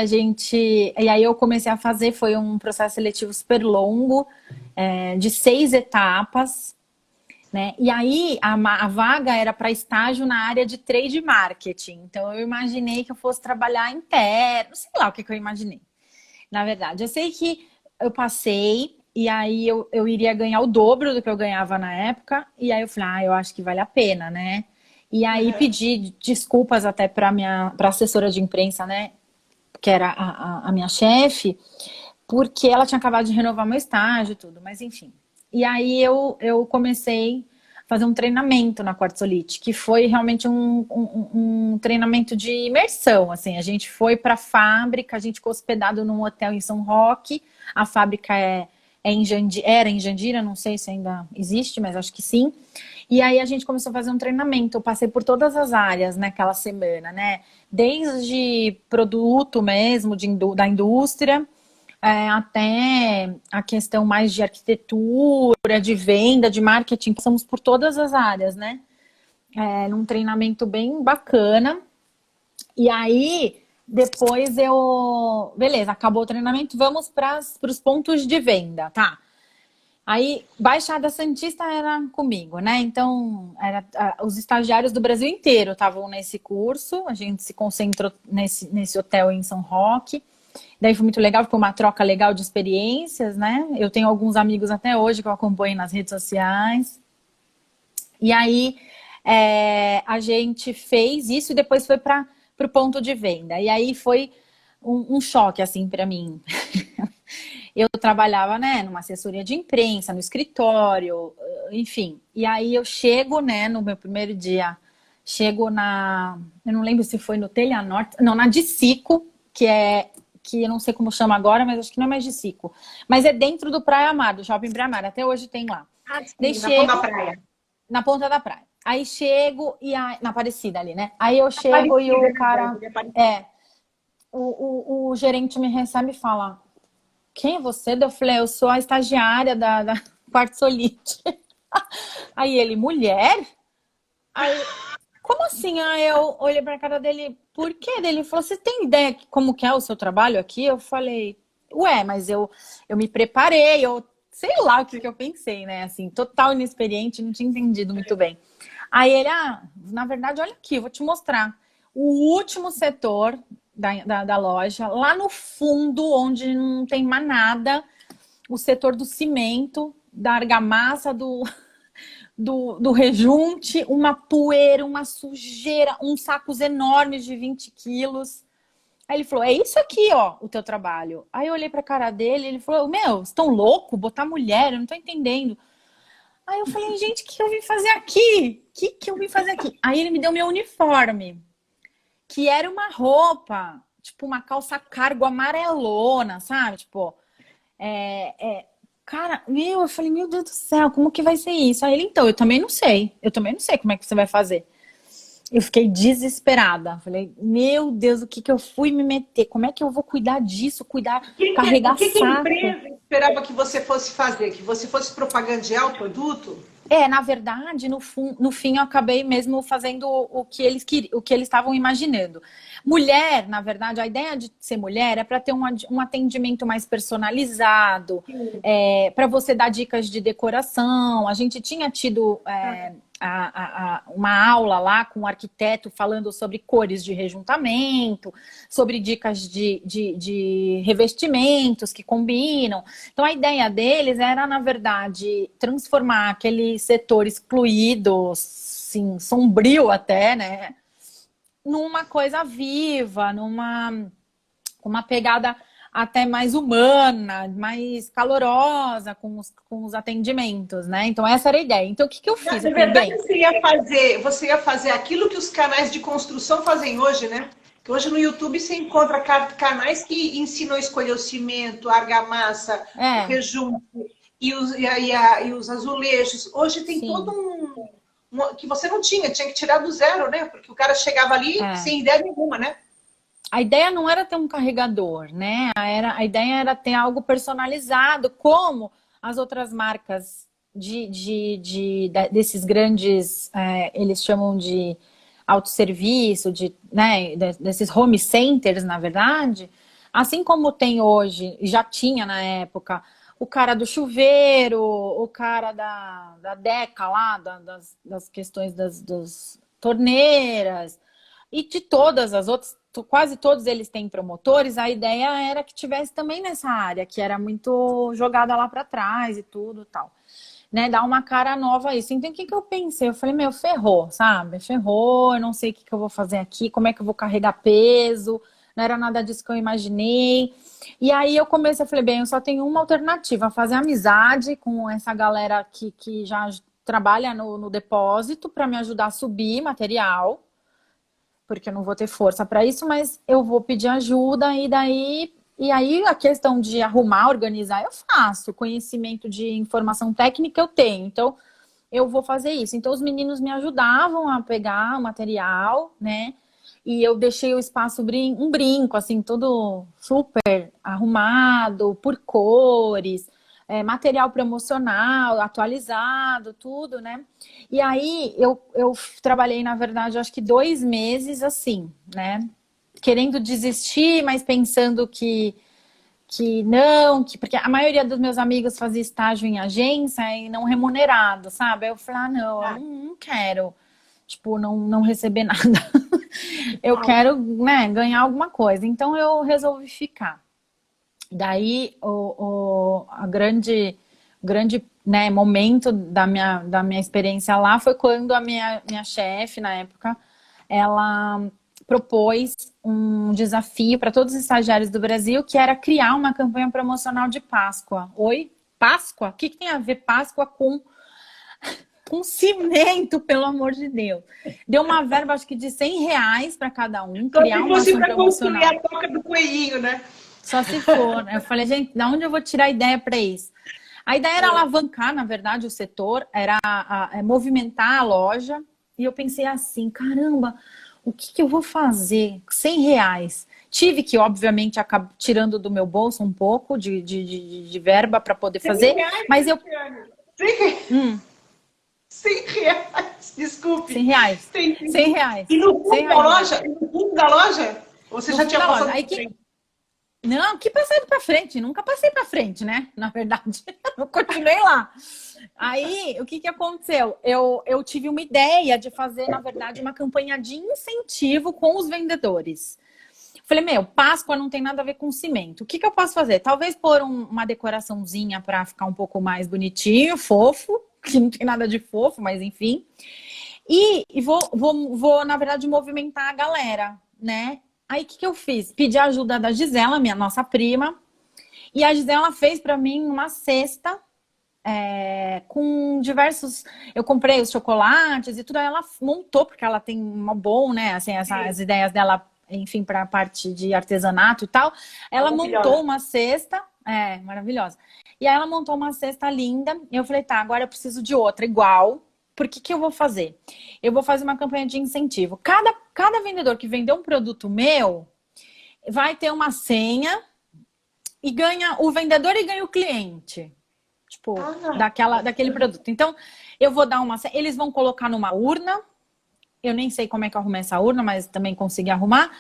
eu comecei a fazer, foi um processo seletivo super longo, de 6 etapas, né? E aí a vaga era para estágio na área de trade marketing. Então eu imaginei que eu fosse trabalhar interno, sei lá o que eu imaginei. Na verdade, eu sei que eu passei e aí eu iria ganhar o dobro do que eu ganhava na época. E aí eu falei, eu acho que vale a pena, né? E aí Uhum. pedi desculpas até para para assessora de imprensa, né? Que era a minha chefe, porque ela tinha acabado de renovar meu estágio e tudo, mas enfim. E aí eu comecei a fazer um treinamento na Quartzolite, que foi realmente um treinamento de imersão, assim. A gente foi para a fábrica, a gente ficou hospedado num hotel em São Roque, a fábrica era em Jandira, não sei se ainda existe, mas acho que sim. E aí a gente começou a fazer um treinamento. Eu passei por todas as áreas naquela semana, né? Desde produto mesmo, da indústria, até a questão mais de arquitetura, de venda, de marketing. Passamos por todas as áreas, né? Num treinamento bem bacana. E aí, depois beleza, acabou o treinamento, vamos para os pontos de venda, tá? Aí, Baixada Santista era comigo, né? Então, os estagiários do Brasil inteiro estavam nesse curso. A gente se concentrou nesse hotel em São Roque. Daí foi muito legal, foi uma troca legal de experiências, né? Eu tenho alguns amigos até hoje que eu acompanho nas redes sociais. E aí, a gente fez isso e depois foi para o ponto de venda. E aí foi um choque, assim, para mim. Eu trabalhava, né, numa assessoria de imprensa, no escritório, enfim. E aí eu chego, né, no meu primeiro dia, chego eu não lembro se foi no Telha Norte, não, na Dicico, que eu não sei como chama agora, mas acho que não é mais Dicico. Mas é dentro do Praia Mar, do Shopping Praia Mar, até hoje tem lá. Ah, Daí sim, na ponta da chego, praia. na ponta da praia. Aí chego na Aparecida ali, né? Aí eu chego e Aparecida, o é cara, verdade, Aparecida. o gerente me recebe e fala: quem é você? Eu falei, eu sou a estagiária da Quartzolite. Aí ele, mulher? Aí, como assim? Aí eu olhei pra cara dele, por quê? Ele falou, você tem ideia de como que é o seu trabalho aqui? Eu falei, ué, mas eu me preparei, eu sei lá o que eu pensei, né? Assim, total inexperiente, não tinha entendido muito bem. Aí ele, na verdade, olha aqui, eu vou te mostrar. O último setor da loja, lá no fundo, onde não tem mais nada, o setor do cimento, da argamassa, do rejunte, uma poeira, uma sujeira, uns sacos enormes de 20 quilos. Aí ele falou, é isso aqui, ó, o teu trabalho. Aí eu olhei pra cara dele, ele falou, meu, vocês estão loucos? Botar mulher? Eu não tô entendendo. Aí eu falei, gente, o que eu vim fazer aqui? O que eu vim fazer aqui? Aí ele me deu meu uniforme, que era uma roupa, tipo uma calça cargo amarelona, sabe? Tipo, cara, eu falei, meu Deus do céu, como que vai ser isso? Aí ele, então, eu também não sei como é que você vai fazer. Eu fiquei desesperada. Falei, meu Deus, o que que eu fui me meter? Como é que eu vou cuidar disso? O Carregar que que a saco? empresa esperava que você fosse fazer? Que você fosse propagandear o produto? Na verdade, no fim eu acabei mesmo fazendo o que o que eles estavam imaginando. Mulher, na verdade, a ideia de ser mulher é para ter um atendimento mais personalizado, Sim. para você dar dicas de decoração. A gente tinha tido uma aula lá com um arquiteto falando sobre cores de rejuntamento, sobre dicas de revestimentos que combinam. Então, a ideia deles era, na verdade, transformar aquele setor excluído, assim, sombrio até, né? Numa coisa viva, uma pegada até mais humana, mais calorosa com os atendimentos, né? Então, essa era a ideia. Então, o que eu Na fiz? Eu falei, verdade, bem, você ia fazer aquilo que os canais de construção fazem hoje, né? Que hoje no YouTube você encontra canais que ensinam a escolher o cimento, a argamassa, o é, rejunte e os azulejos. Hoje tem todo sim, que você não tinha que tirar do zero, né? Porque o cara chegava ali é. sem ideia nenhuma, né? A ideia não era ter um carregador, né? A ideia era ter algo personalizado, como as outras marcas desses grandes, eles chamam de autosserviço, né, desses home centers, na verdade. Assim como tem hoje, já tinha na época, o cara do chuveiro, o cara da Deca lá, das questões das torneiras, e de todas as outras, quase todos eles têm promotores, a ideia era que tivesse também nessa área, que era muito jogada lá para trás e tudo tal. Né, dar uma cara nova a isso. Então, o que eu pensei? Eu falei, meu, ferrou, sabe? Ferrou, eu não sei o que eu vou fazer aqui, como é que eu vou carregar peso, não era nada disso que eu imaginei. E aí eu comecei, eu falei, bem, eu só tenho uma alternativa, fazer amizade com essa galera que já trabalha no depósito para me ajudar a subir material, porque eu não vou ter força para isso, mas eu vou pedir ajuda e aí a questão de arrumar, organizar, eu faço. Conhecimento de informação técnica eu tenho, então eu vou fazer isso. Então os meninos me ajudavam a pegar o material, né? E eu deixei o espaço um brinco, assim, todo super arrumado, por cores, material promocional, atualizado, tudo, né? E aí eu trabalhei, na verdade, acho que 2 meses assim, né? Querendo desistir, mas pensando que não, porque a maioria dos meus amigos fazia estágio em agência e não remunerado, sabe? Aí eu falei, não, eu Ah, não quero, tipo, não receber nada. Eu ah, quero, né, ganhar alguma coisa. Então eu resolvi ficar. Daí grande, né, momento da minha experiência lá foi quando a minha chefe, na época, ela propôs um desafio para todos os estagiários do Brasil, que era criar uma campanha promocional de Páscoa. Oi? Páscoa? O que tem a ver Páscoa com cimento, pelo amor de Deus? Deu uma verba, acho que de R$ 100 para cada um, só criar se uma fosse ação para construir promocional. a toca do coelhinho, né? Só se for, né? Eu falei, gente, de onde eu vou tirar ideia para isso? A ideia era alavancar, na verdade, o setor, era movimentar a loja. E eu pensei assim, caramba, o que eu vou fazer? R$ 100. Tive que, obviamente, acabar tirando do meu bolso um pouco de verba para poder 100 fazer, reais, mas eu. Cristiane. 100 reais. Hum, 100 reais, desculpe. R$ 100. Entendi. R$ 100. E no fundo da R$ 100. loja? E no fundo da loja? Ou você No já fundo tinha da loja. passado Aí por que. frente? Não, que passado para frente, nunca passei para frente, né? Na verdade, eu continuei lá. Aí, o que aconteceu? Eu tive uma ideia de fazer, na verdade, uma campanha de incentivo com os vendedores. Falei, meu, Páscoa não tem nada a ver com cimento. O que eu posso fazer? Talvez pôr uma decoraçãozinha para ficar um pouco mais bonitinho, fofo, que não tem nada de fofo, mas enfim. E vou, na verdade, movimentar a galera, né? Aí, o que eu fiz? Pedi a ajuda da Gisela, minha nossa prima, e a Gisela fez para mim uma cesta com diversos. Eu comprei os chocolates e tudo, aí ela montou, porque ela tem uma bom, né? Assim, as Sim, ideias dela, enfim, para a parte de artesanato e tal. Ela montou maravilhosa. uma cesta, maravilhosa. E aí ela montou uma cesta linda. E eu falei, tá, agora eu preciso de outra igual. Por que eu vou fazer? Eu vou fazer uma campanha de incentivo. Cada vendedor que vender um produto meu vai ter uma senha e ganha o vendedor e ganha o cliente. tipo, daquele produto. Então, eu vou dar eles vão colocar numa urna, eu nem sei como é que eu arrumei essa urna, mas também consegui arrumar.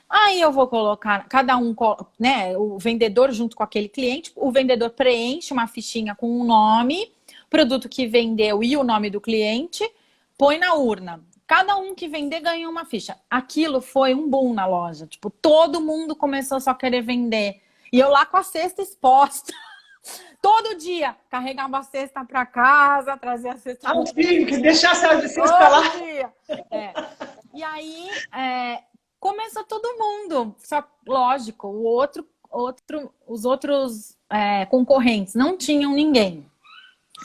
Aí eu vou colocar, cada um, né, o vendedor junto com aquele cliente, o vendedor preenche uma fichinha com um nome, produto que vendeu e o nome do cliente, põe na urna. Cada um que vender ganha uma ficha. Aquilo foi um boom na loja. Tipo, todo mundo começou só a querer vender. E eu lá com a cesta exposta. Todo dia, carregava a cesta para casa, trazia a cesta. Sim, que deixasse a cesta lá. Todo dia. E aí, começou todo mundo. Só, lógico, os outros concorrentes não tinham ninguém.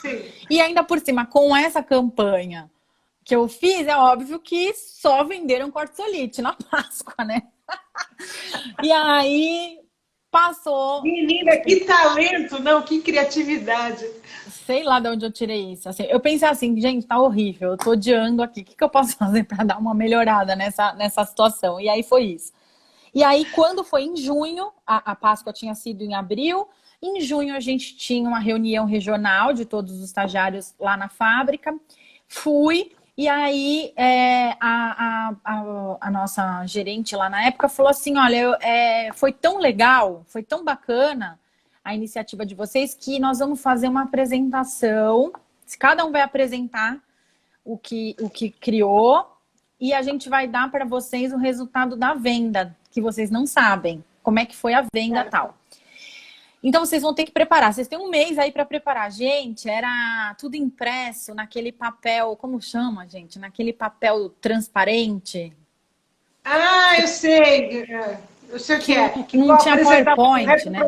Sim. E ainda por cima, com essa campanha que eu fiz, é óbvio que só venderam cortisolite na Páscoa, né? E aí passou. Menina, que talento, não, que criatividade. Sei lá de onde eu tirei isso. Assim, eu pensei assim, gente, tá horrível, eu tô odiando aqui. O que eu posso fazer para dar uma melhorada nessa situação? E aí foi isso. E aí, quando foi em junho, a Páscoa tinha sido em abril, em junho a gente tinha uma reunião regional de todos os estagiários lá na fábrica. Fui. E aí, a nossa gerente lá na época falou assim, olha, foi tão legal, foi tão bacana a iniciativa de vocês que nós vamos fazer uma apresentação, cada um vai apresentar o que criou e a gente vai dar para vocês o resultado da venda, que vocês não sabem, como é que foi a venda e tal. Então, vocês vão ter que preparar. Vocês têm um mês aí para preparar. Gente, era tudo impresso naquele papel... Como chama, gente? Naquele papel transparente. Ah, eu sei. Eu sei o que é. Que não tinha PowerPoint, né?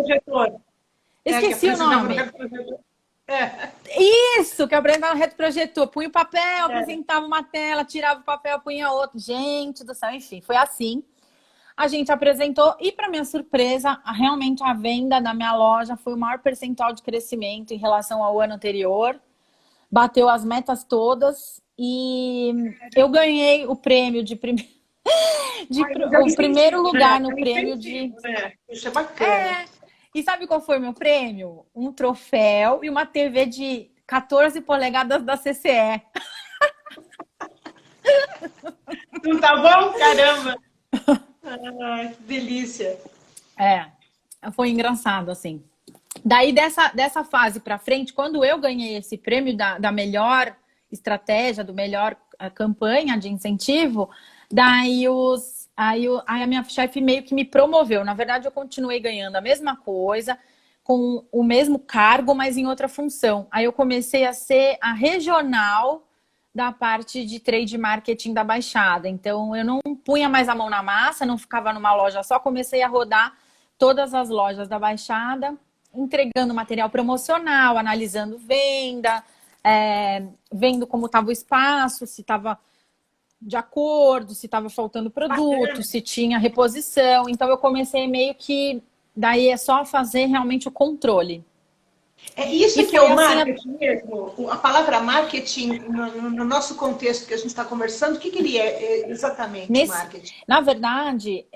Esqueci o nome. Isso, que apresentava no retroprojetor. Punha o papel, apresentava uma tela, tirava o papel, punha outro. Gente do céu, enfim, foi assim. A gente apresentou e, para minha surpresa, realmente a venda da minha loja foi o maior percentual de crescimento em relação ao ano anterior. Bateu as metas todas e eu ganhei o prêmio de o primeiro lugar no prêmio de... Isso é bacana. E sabe qual foi o meu prêmio? Um troféu e uma TV de 14 polegadas da CCE. Não tá bom? Caramba! Ai, que delícia. Foi engraçado, assim. Daí, dessa fase pra frente, quando eu ganhei esse prêmio da melhor estratégia, do melhor campanha de incentivo, daí a minha chefe meio que me promoveu. Na verdade, eu continuei ganhando a mesma coisa, com o mesmo cargo, mas em outra função. Aí eu comecei a ser a regional da parte de trade marketing da Baixada. Então, eu não punha mais a mão na massa, não ficava numa loja só, comecei a rodar todas as lojas da Baixada, entregando material promocional, analisando venda, vendo como estava o espaço, se estava de acordo, se estava faltando produto, se tinha reposição. Então, eu comecei meio que... Daí é só fazer realmente o controle. É isso que é o marketing mesmo? A palavra marketing, no nosso contexto que a gente está conversando, o que ele é exatamente, marketing? Na verdade,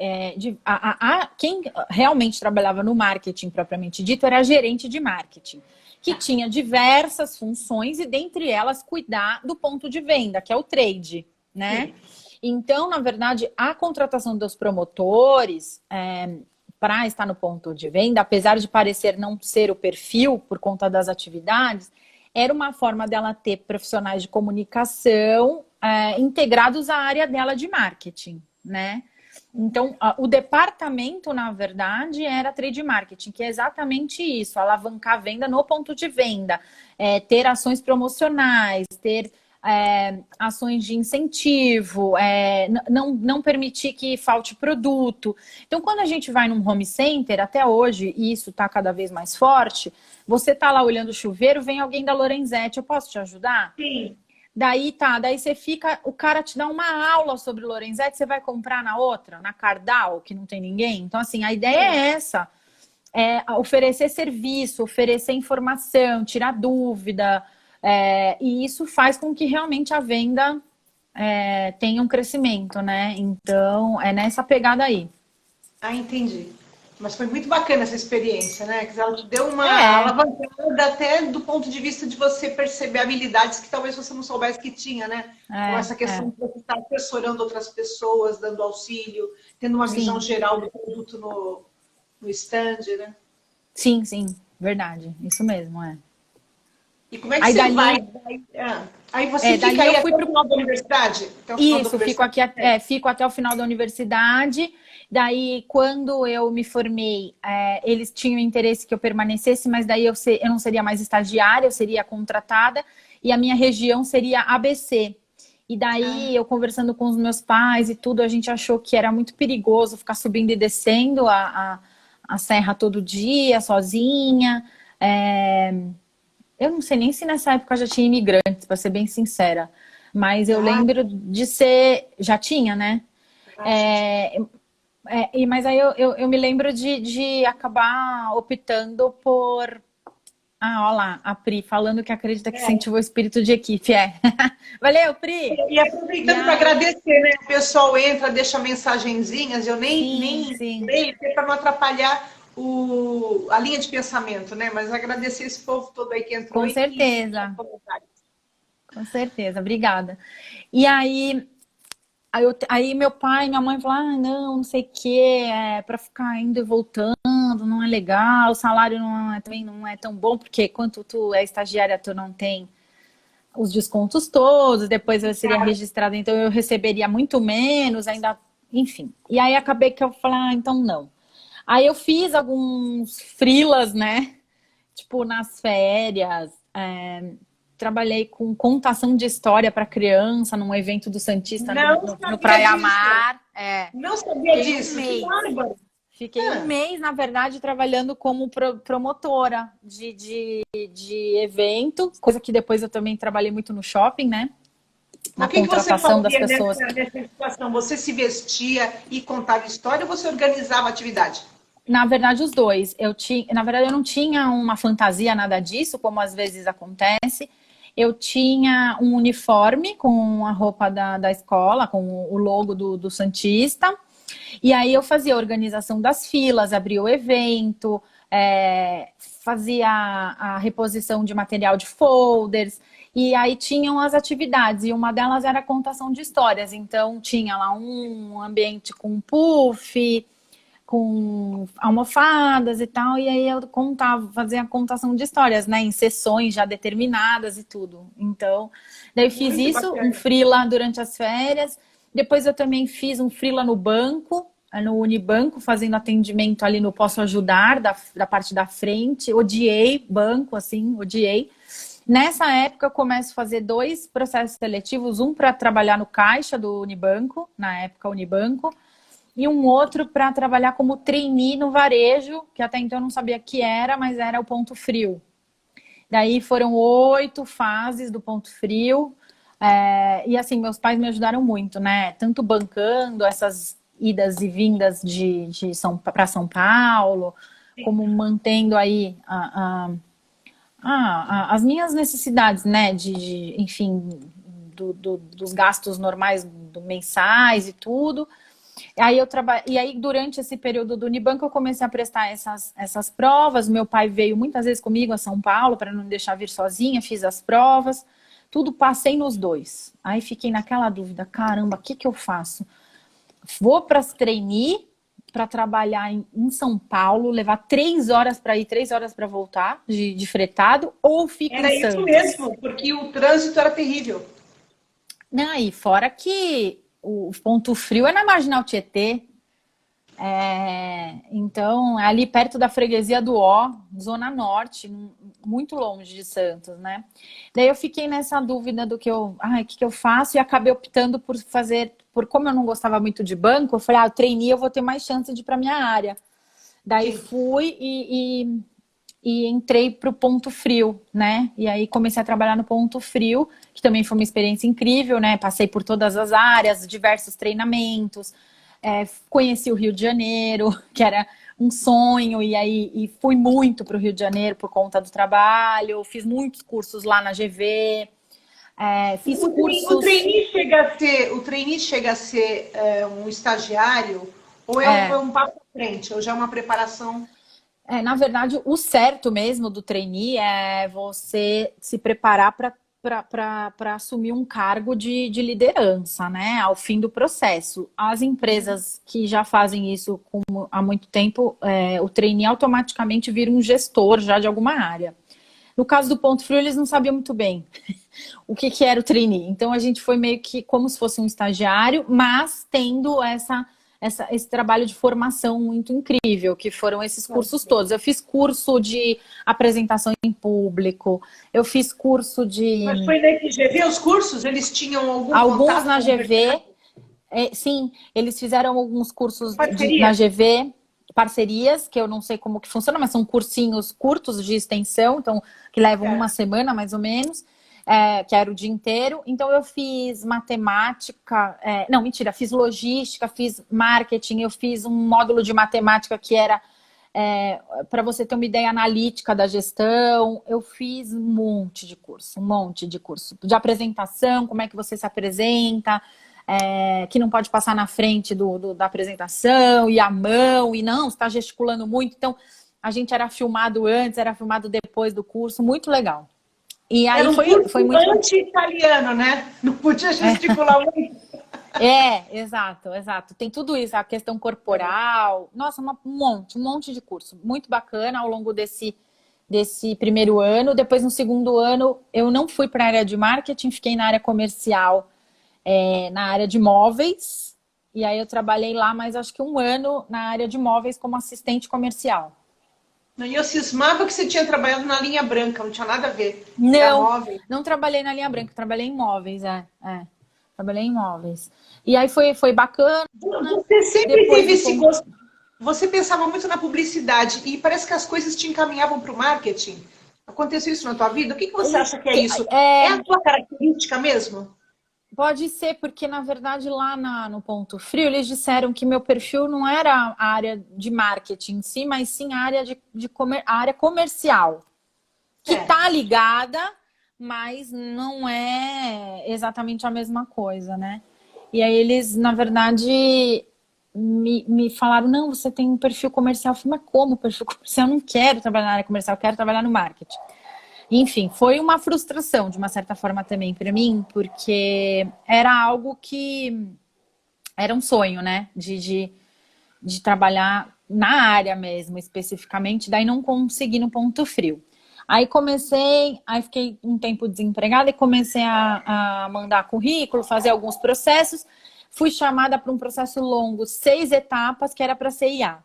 quem realmente trabalhava no marketing propriamente dito era a gerente de marketing, que tinha diversas funções e, dentre elas, cuidar do ponto de venda, que é o trade, né? Sim. Então, na verdade, a contratação dos promotores... para estar no ponto de venda, apesar de parecer não ser o perfil por conta das atividades, era uma forma dela ter profissionais de comunicação integrados à área dela de marketing, né? Então, o departamento, na verdade, era trade marketing, que é exatamente isso, alavancar a venda no ponto de venda, ter ações promocionais, ter... ações de incentivo, não permitir que falte produto. Então, quando a gente vai num home center, até hoje, e isso está cada vez mais forte, você está lá olhando o chuveiro, vem alguém da Lorenzetti, eu posso te ajudar? Sim. Daí você fica, o cara te dá uma aula sobre Lorenzetti, você vai comprar na outra, na Cardal, que não tem ninguém. Então, assim, a ideia é essa, oferecer serviço, oferecer informação, tirar dúvida. E isso faz com que realmente a venda tenha um crescimento, né? Então, é nessa pegada aí. Ah, entendi. Mas foi muito bacana essa experiência, né? Quer dizer, ela te deu uma É, alavancada até do ponto de vista de você perceber habilidades que talvez você não soubesse que tinha, né? Como essa questão é. de você estar assessorando outras pessoas, dando auxílio, tendo uma visão Sim, geral do produto no stand, né? sim, sim, verdade. Isso mesmo, é. E como é que Aí você vai? dali, Aí você fica dali eu aí fui até o pro. final da universidade? Até o final da Isso, fico universidade? aqui, fico até o final da universidade. Daí, quando eu me formei, eles tinham interesse que eu permanecesse, mas daí eu não seria mais estagiária, eu seria contratada, e a minha região seria ABC. E daí, Ah, eu conversando com os meus pais e tudo, a gente achou que era muito perigoso ficar subindo e descendo a serra todo dia, sozinha. É, eu não sei nem se nessa época já tinha imigrantes, para ser bem sincera. Mas eu ah, lembro de ser. Já tinha, né? já tinha. É, mas aí eu me lembro de acabar optando por. Ah, olha lá, a Pri falando que acredita que É. sentiu o espírito de equipe. É. Valeu, Pri! E E aproveitando para aí, agradecer, né? O pessoal entra, deixa mensagenzinhas, eu sim, nem sim, leio, para não atrapalhar a linha de pensamento, né? Mas agradecer esse povo todo aí que entrou com e deixa certeza, comentários. com certeza, obrigada. E aí, aí meu pai e minha mãe falaram, ah, não, não sei o que, para ficar indo e voltando, não é legal, o salário também não é tão bom, porque quando tu é estagiária, tu não tem os descontos todos, depois eu seria registrada, então eu receberia muito menos, ainda, enfim. E aí acabei que eu falei, ah, então não. Aí eu fiz alguns freelas, né? Tipo, nas férias, trabalhei com contação de história para criança num evento do Santista Não no sabia Praia disso. Mar. É, Não sabia fiquei um disso. Que mês. bárbaro. Fiquei um Ah, mês, na verdade, trabalhando como promotora de evento, coisa que depois eu também trabalhei muito no shopping, né? Na o que você contratação das fazia pessoas. nessa situação? Você se vestia e contava história ou você organizava a atividade? Na verdade, os dois. Na verdade, eu não tinha uma fantasia, nada disso, como às vezes acontece. Eu tinha um uniforme com a roupa da escola, com o logo do Santista. E aí eu fazia a organização das filas, abria o evento, fazia a reposição de material de folders. E aí tinham as atividades, e uma delas era a contação de histórias. Então tinha lá um ambiente com puff, com almofadas e tal, e aí eu contava, fazia a contação de histórias, né, em sessões já determinadas e tudo. Então, daí eu fiz Muito isso, um bacana. freela durante as férias, depois eu também fiz um freela no banco, no Unibanco, fazendo atendimento ali no Posso Ajudar, da parte da frente, odiei banco, assim, odiei. Nessa época eu começo a fazer dois processos seletivos, um para trabalhar no caixa do Unibanco, na época Unibanco, e um outro para trabalhar como trainee no varejo, que até então eu não sabia que era, mas era o Ponto Frio. Daí foram 8 fases do Ponto Frio. E assim, meus pais me ajudaram muito, né? Tanto bancando essas idas e vindas para São Paulo, como mantendo aí as minhas necessidades, né? Enfim, dos gastos normais mensais e tudo. Aí e aí, durante esse período do Unibanco, eu comecei a prestar essas provas. Meu pai veio muitas vezes comigo a São Paulo para não me deixar vir sozinha, fiz as provas, tudo passei nos dois. Aí fiquei naquela dúvida: caramba, o que que eu faço? Vou para as trainee para trabalhar em São Paulo, levar 3 horas para ir, 3 horas para voltar de fretado, ou fico em Era isso Santos? mesmo, porque o trânsito era terrível. Não, e fora que o Ponto Frio é na Marginal Tietê. Então, é ali perto da freguesia do Ó, Zona Norte, muito longe de Santos, né? Daí eu fiquei nessa dúvida do que que eu faço? E acabei optando por fazer, como eu não gostava muito de banco, eu falei, o trainee eu vou ter mais chance de ir para minha área. Daí Sim. fui e entrei para o Ponto Frio, né? E aí comecei a trabalhar no Ponto Frio, que também foi uma experiência incrível, né? Passei por todas as áreas, diversos treinamentos, conheci o Rio de Janeiro, que era um sonho, e fui muito para o Rio de Janeiro por conta do trabalho, fiz muitos cursos lá na GV, fiz O cursos. trainee chega a ser um estagiário Ou é um passo à frente, ou já é uma preparação? Na verdade, o certo mesmo do trainee é você se preparar para assumir um cargo de liderança, né? Ao fim do processo. As empresas que já fazem isso há muito tempo, o trainee automaticamente vira um gestor já de alguma área. No caso do Ponto Frio, eles não sabiam muito bem o que era o trainee. Então, a gente foi meio que como se fosse um estagiário, mas tendo esse trabalho de formação muito incrível, que foram esses cursos todos. Eu fiz curso de apresentação em público, eu fiz curso de... Mas foi na GV os cursos? Eles tinham algum alguns contato na com o GV, mercado? sim, eles fizeram alguns cursos na Parceria? GV, parcerias, que eu não sei como que funciona, mas são cursinhos curtos de extensão, então que levam uma semana mais ou menos, que era o dia inteiro. Então eu fiz matemática, não, mentira, fiz logística, fiz marketing, eu fiz um módulo de matemática que era para você ter uma ideia analítica da gestão. Eu fiz um monte de curso, de apresentação, como é que você se apresenta, que não pode passar na frente da apresentação, e a mão, e não, você está gesticulando muito. Então, a gente era filmado antes, era filmado depois do curso, muito legal. E aí Era um curso foi muito... anti-italiano, né? Não podia gesticular muito. Exato, exato. Tem tudo isso, a questão corporal. Nossa, um monte de curso. Muito bacana ao longo desse primeiro ano. Depois, no segundo ano, eu não fui para a área de marketing, fiquei na área comercial, na área de móveis. E aí eu trabalhei lá mais acho que um ano na área de móveis como assistente comercial. E eu cismava que você tinha trabalhado na linha branca, não tinha nada a ver. Era Não, móvel. não trabalhei na linha branca, trabalhei em móveis, Trabalhei em móveis. E aí foi bacana. Você sempre Depois teve esse gosto. Você pensava muito na publicidade e parece que as coisas te encaminhavam para o marketing. Aconteceu isso na tua vida? O que você acha que é isso? É a tua característica mesmo? Pode ser, porque na verdade lá no Ponto Frio eles disseram que meu perfil não era a área de marketing em si, mas sim a área a área comercial. Que tá ligada, mas não é exatamente a mesma coisa, né? E aí eles, na verdade, me falaram, não, você tem um perfil comercial. Eu falei, mas como perfil comercial? Eu não quero trabalhar na área comercial, eu quero trabalhar no marketing. Enfim, foi uma frustração, de uma certa forma, também para mim, porque era algo que... Era um sonho, né? De trabalhar na área mesmo, especificamente. Daí não consegui no Ponto Frio. Aí fiquei um tempo desempregada e comecei a mandar currículo, fazer alguns processos. Fui chamada para um processo longo, 6 etapas, que era para CIA.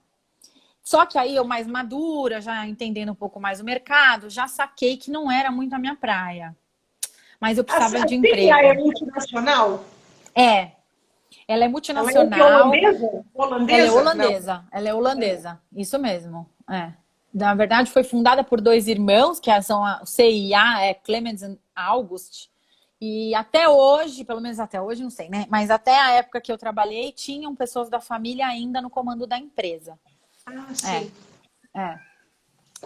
Só que aí eu mais madura, já entendendo um pouco mais o mercado, já saquei que não era muito a minha praia. Mas eu precisava de emprego. A CIA é multinacional? Ela é multinacional. Ela é holandesa? Ela é holandesa. Não. Ela é holandesa. Isso mesmo. Na verdade, foi fundada por 2 irmãos, que são a CIA, Clemens e August. E até hoje, pelo menos até hoje, não sei, né? Mas até a época que eu trabalhei, tinham pessoas da família ainda no comando da empresa. Ah, sim.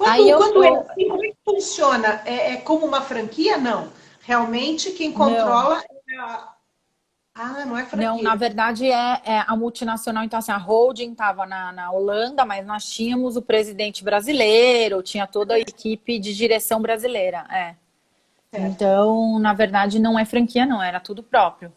Aí quando é assim, como é que funciona? É como uma franquia? Não. Realmente, quem controla é a... Ah, não é franquia. Não, na verdade é a multinacional. Então, assim, a holding estava na Holanda, mas nós tínhamos o presidente brasileiro, tinha toda a equipe de direção brasileira. Então, na verdade, não é franquia, não, era tudo próprio.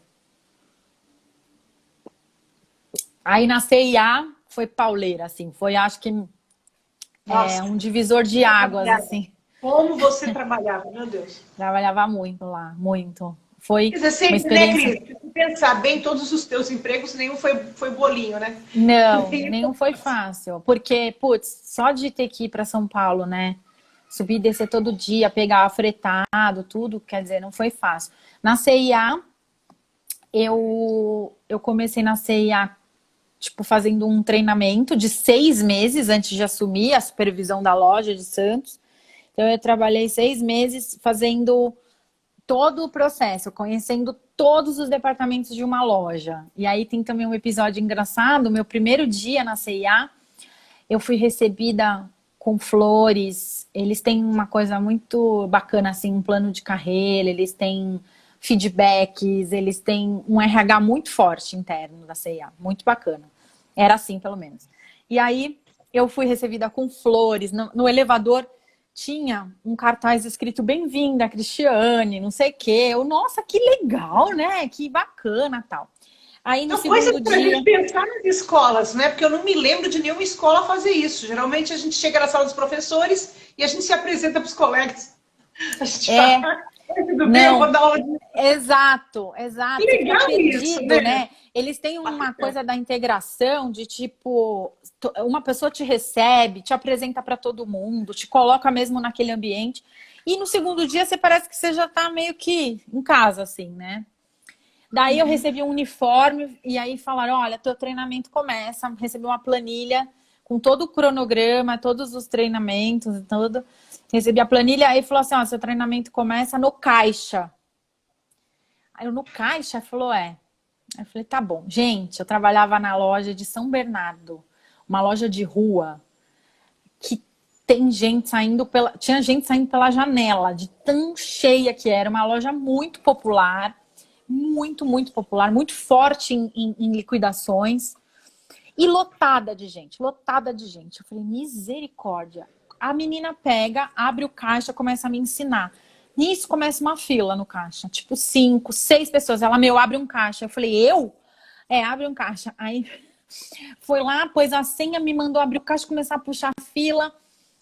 Aí na CIA foi pauleira, assim, foi acho que um divisor de águas, assim. Como você trabalhava, meu Deus. Trabalhava muito lá, muito. Foi Quer dizer, sempre, uma experiência... né, Cris? Se pensar bem, todos os teus empregos, nenhum foi bolinho, né? Não, nenhum foi fácil. Porque, putz, só de ter que ir para São Paulo, né? Subir e descer todo dia, pegar fretado, tudo, quer dizer, não foi fácil. Na CIA, eu comecei na CIA, tipo, fazendo um treinamento de 6 meses antes de assumir a supervisão da loja de Santos. Então, eu trabalhei 6 meses fazendo todo o processo, conhecendo todos os departamentos de uma loja. E aí tem também um episódio engraçado. Meu primeiro dia na CIA, eu fui recebida com flores. Eles têm uma coisa muito bacana, assim, um plano de carreira, eles têm feedbacks, eles têm um RH muito forte interno da CIA, muito bacana. Era assim, pelo menos. E aí eu fui recebida com flores. No elevador tinha um cartaz escrito Bem-vinda, Cristiane, não sei o quê. Eu, nossa, que legal, né? Que bacana, tal. Aí no São coisas segundo para a dia, gente pensar nas escolas, né? Porque eu não me lembro de nenhuma escola fazer isso. Geralmente a gente chega na sala dos professores e a gente se apresenta para os colegas. A gente é, fala, "Oi, tudo bem, eu vou não, dar aula de... exato, Que exato. Você fica legal isso, perdido, né? né? Eles têm uma coisa da integração de tipo, uma pessoa te recebe, te apresenta para todo mundo, te coloca mesmo naquele ambiente. E no segundo dia você parece que você já tá meio que em casa, assim, né? Daí eu recebi um uniforme e aí falaram, olha, teu treinamento começa. Recebi uma planilha com todo o cronograma, todos os treinamentos e tudo. Recebi a planilha aí falou assim, ó, seu treinamento começa no caixa. Aí eu, no caixa? Falou, é. Aí eu falei, tá bom. Gente, eu trabalhava na loja de São Bernardo, uma loja de rua, que tem gente saindo pela... Tinha gente saindo pela janela, de tão cheia que era. Uma loja muito popular, muito, muito popular, muito forte em liquidações. E lotada de gente, lotada de gente. Eu falei, misericórdia. A menina pega, abre o caixa, começa a me ensinar. Nisso começa uma fila no caixa, tipo 5, 6 pessoas. Ela, meu, abre um caixa. Eu falei, eu? É, abre um caixa. Aí foi lá, pôs a senha, me mandou abrir o caixa, começar a puxar a fila.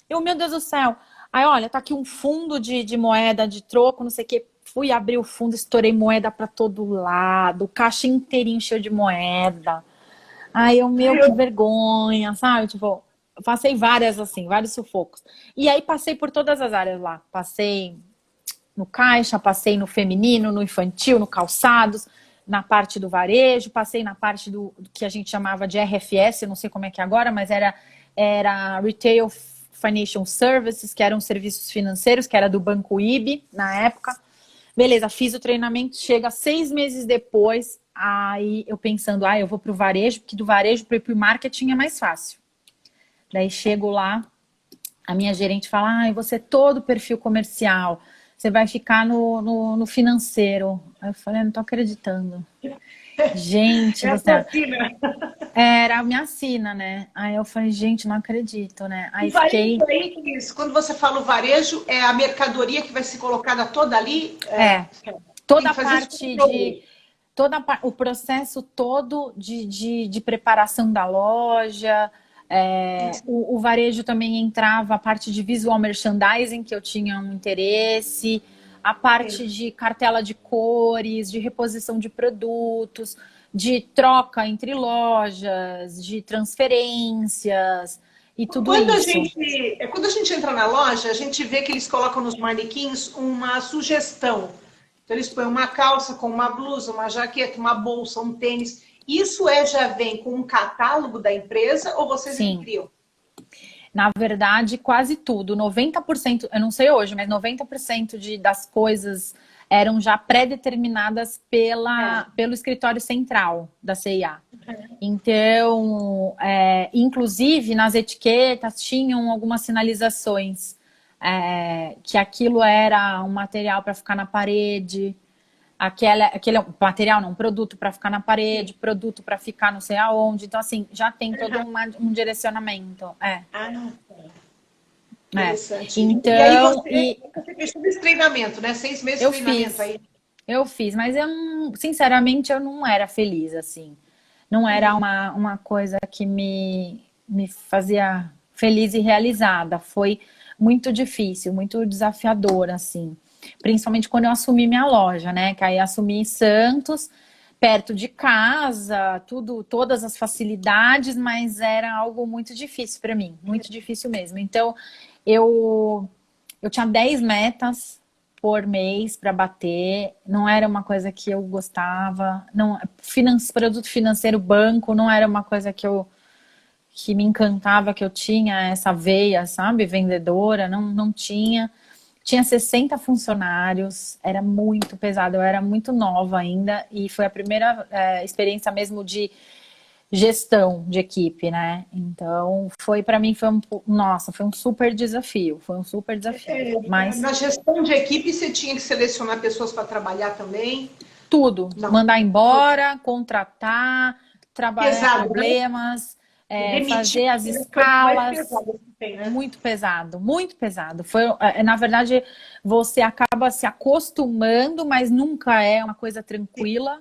Eu, meu Deus do céu. Aí, olha, tá aqui um fundo de moeda, de troco, não sei o quê. Fui abrir o fundo, estourei moeda pra todo lado. O caixa inteirinho cheio de moeda. Aí eu, meu, que vergonha, sabe? Tipo, eu passei várias, assim, vários sufocos. E aí passei por todas as áreas lá. Passei no caixa, passei no feminino, no infantil, no calçados, na parte do varejo, passei na parte do que a gente chamava de RFS, não sei como é que é agora, mas era Retail Financial Services, que eram serviços financeiros, que era do Banco IB na época. Beleza, fiz o treinamento, chega 6 meses depois, aí eu pensando, eu vou pro varejo, porque do varejo para ir pro marketing é mais fácil. Daí chego lá, a minha gerente fala, você é todo perfil comercial, você vai ficar no financeiro. Aí eu falei, não tô acreditando. Gente do Essa céu. assina. Era a minha assina, né? Aí eu falei, gente, não acredito, né? O Aí varejo fiquei... aí, Cris, quando você fala o varejo, é a mercadoria que vai ser colocada toda ali? Tem Toda que a fazer esse parte de... controle. O processo todo de preparação da loja, o varejo também entrava, a parte de visual merchandising, que eu tinha um interesse, a parte de cartela de cores, de reposição de produtos, de troca entre lojas, de transferências e tudo isso. Quando a gente entra na loja, a gente vê que eles colocam nos manequins uma sugestão. Então, eles põem uma calça com uma blusa, uma jaqueta, uma bolsa, um tênis. Isso já vem com um catálogo da empresa ou vocês que Sim. criam? Na verdade, quase tudo, 90%, eu não sei hoje, mas 90% das coisas eram já pré-determinadas pelo escritório central da CIA. Então, inclusive nas etiquetas tinham algumas sinalizações que aquilo era um material para ficar na parede, aquele material não, um produto para ficar na parede, produto para ficar não sei aonde. Então, assim, já tem todo um direcionamento. Interessante. E aí Então, você fez todo esse treinamento, né? 6 meses de eu treinamento fiz. aí. Eu fiz, mas eu não, sinceramente eu não era feliz, assim. Não era uma coisa que me fazia feliz e realizada. Foi muito difícil, muito desafiador, assim. Principalmente quando eu assumi minha loja, né? Que aí assumi em Santos, perto de casa, tudo, todas as facilidades, mas era algo muito difícil para mim, muito difícil mesmo. Então, eu, eu tinha 10 metas por mês para bater, não era uma coisa que eu gostava, não, produto financeiro, banco, não era uma coisa que me encantava, que eu tinha essa veia, sabe, vendedora, não tinha. Tinha 60 funcionários, era muito pesado, eu era muito nova ainda e foi a primeira experiência mesmo de gestão de equipe, né? Então, para mim nossa, foi um super desafio, Mas Na gestão de equipe, você tinha que selecionar pessoas para trabalhar também? tudo, Não. mandar embora, contratar, trabalhar Pesado, né? problemas, Demitir fazer as é a coisa mais escalas. pesada que tem, né? Muito pesado, muito pesado. Foi, na verdade, você acaba se acostumando, mas nunca é uma coisa tranquila.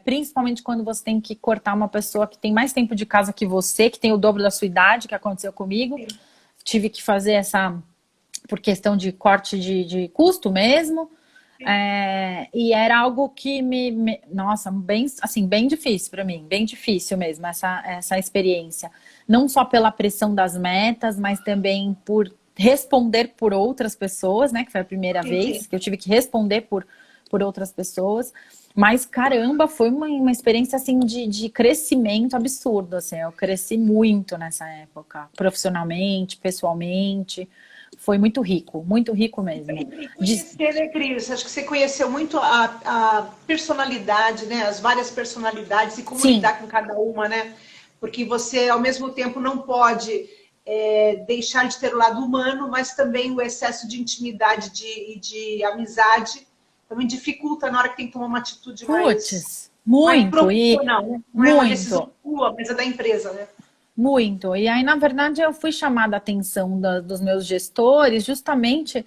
Principalmente quando você tem que cortar uma pessoa que tem mais tempo de casa que você, que tem o dobro da sua idade, que aconteceu comigo. Sim. Tive que fazer essa, por questão de corte de custo mesmo. E era algo que nossa, bem, assim, bem difícil para mim, bem difícil mesmo essa experiência. Não só pela pressão das metas, mas também por responder por outras pessoas, né? Que foi a primeira Sim, vez sim. que eu tive que responder por outras pessoas. Mas, caramba, foi uma experiência, assim, de crescimento absurdo, assim. Eu cresci muito nessa época, profissionalmente, pessoalmente. Foi muito rico mesmo. E conhecer, né, Cris? Acho que você conheceu muito a personalidade, né? As várias personalidades e como Sim, lidar com cada uma, né? Porque você, ao mesmo tempo, não pode deixar de ter o lado humano, mas também o excesso de intimidade e de amizade também dificulta na hora que tem que tomar uma atitude putz, mais muito, profissional, né? Não é uma decisão muito, sua, mas é da empresa, né? muito. E aí, na verdade, eu fui chamada a atenção dos meus gestores justamente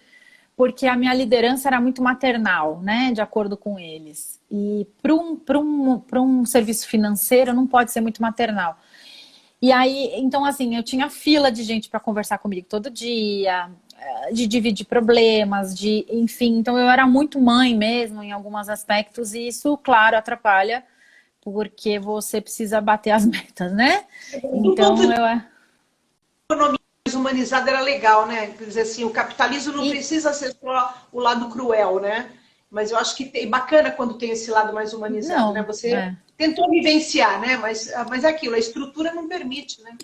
porque a minha liderança era muito maternal, né, de acordo com eles. E para um serviço financeiro não pode ser muito maternal. E aí, então, assim, eu tinha fila de gente para conversar comigo todo dia, de dividir problemas, enfim. Então, eu era muito mãe mesmo em alguns aspectos, e isso, claro, atrapalha, porque você precisa bater as metas, né? Do ponto Então, de economia mais humanizada era legal, né? Quer dizer assim, o capitalismo não e precisa ser só o lado cruel, né? Mas eu acho que é bacana quando tem esse lado mais humanizado, né? não, Você tentou vivenciar, né? Mas é aquilo, a estrutura não permite, né?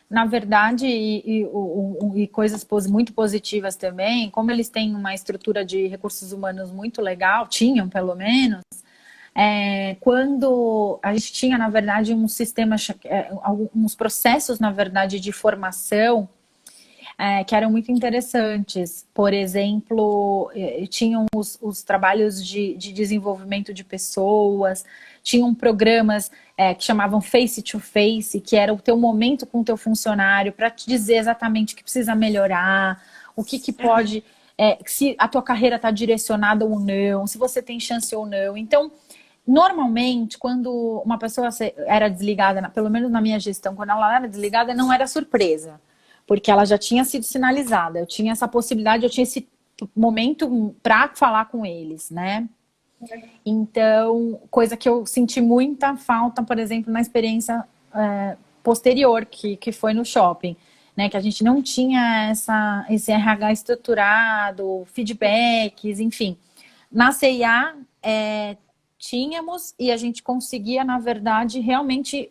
na verdade, e coisas muito positivas também, como eles têm uma estrutura de recursos humanos muito legal, tinham pelo menos. Quando a gente tinha, na verdade, um sistema, alguns processos, na verdade, de formação que eram muito interessantes. Por exemplo, tinham os trabalhos de desenvolvimento de pessoas, tinham programas que chamavam Face to Face, que era o teu momento com o teu funcionário para te dizer exatamente o que precisa melhorar, o que pode... se a tua carreira está direcionada ou não, se você tem chance ou não. Então, normalmente, quando uma pessoa era desligada, pelo menos na minha gestão, quando ela era desligada, não era surpresa, porque ela já tinha sido sinalizada. Eu tinha essa possibilidade, eu tinha esse momento para falar com eles, né? Então, coisa que eu senti muita falta, por exemplo, na experiência posterior, que foi no shopping, né? Que a gente não tinha esse RH estruturado, feedbacks, enfim. Na CIA, tínhamos, e a gente conseguia, na verdade, realmente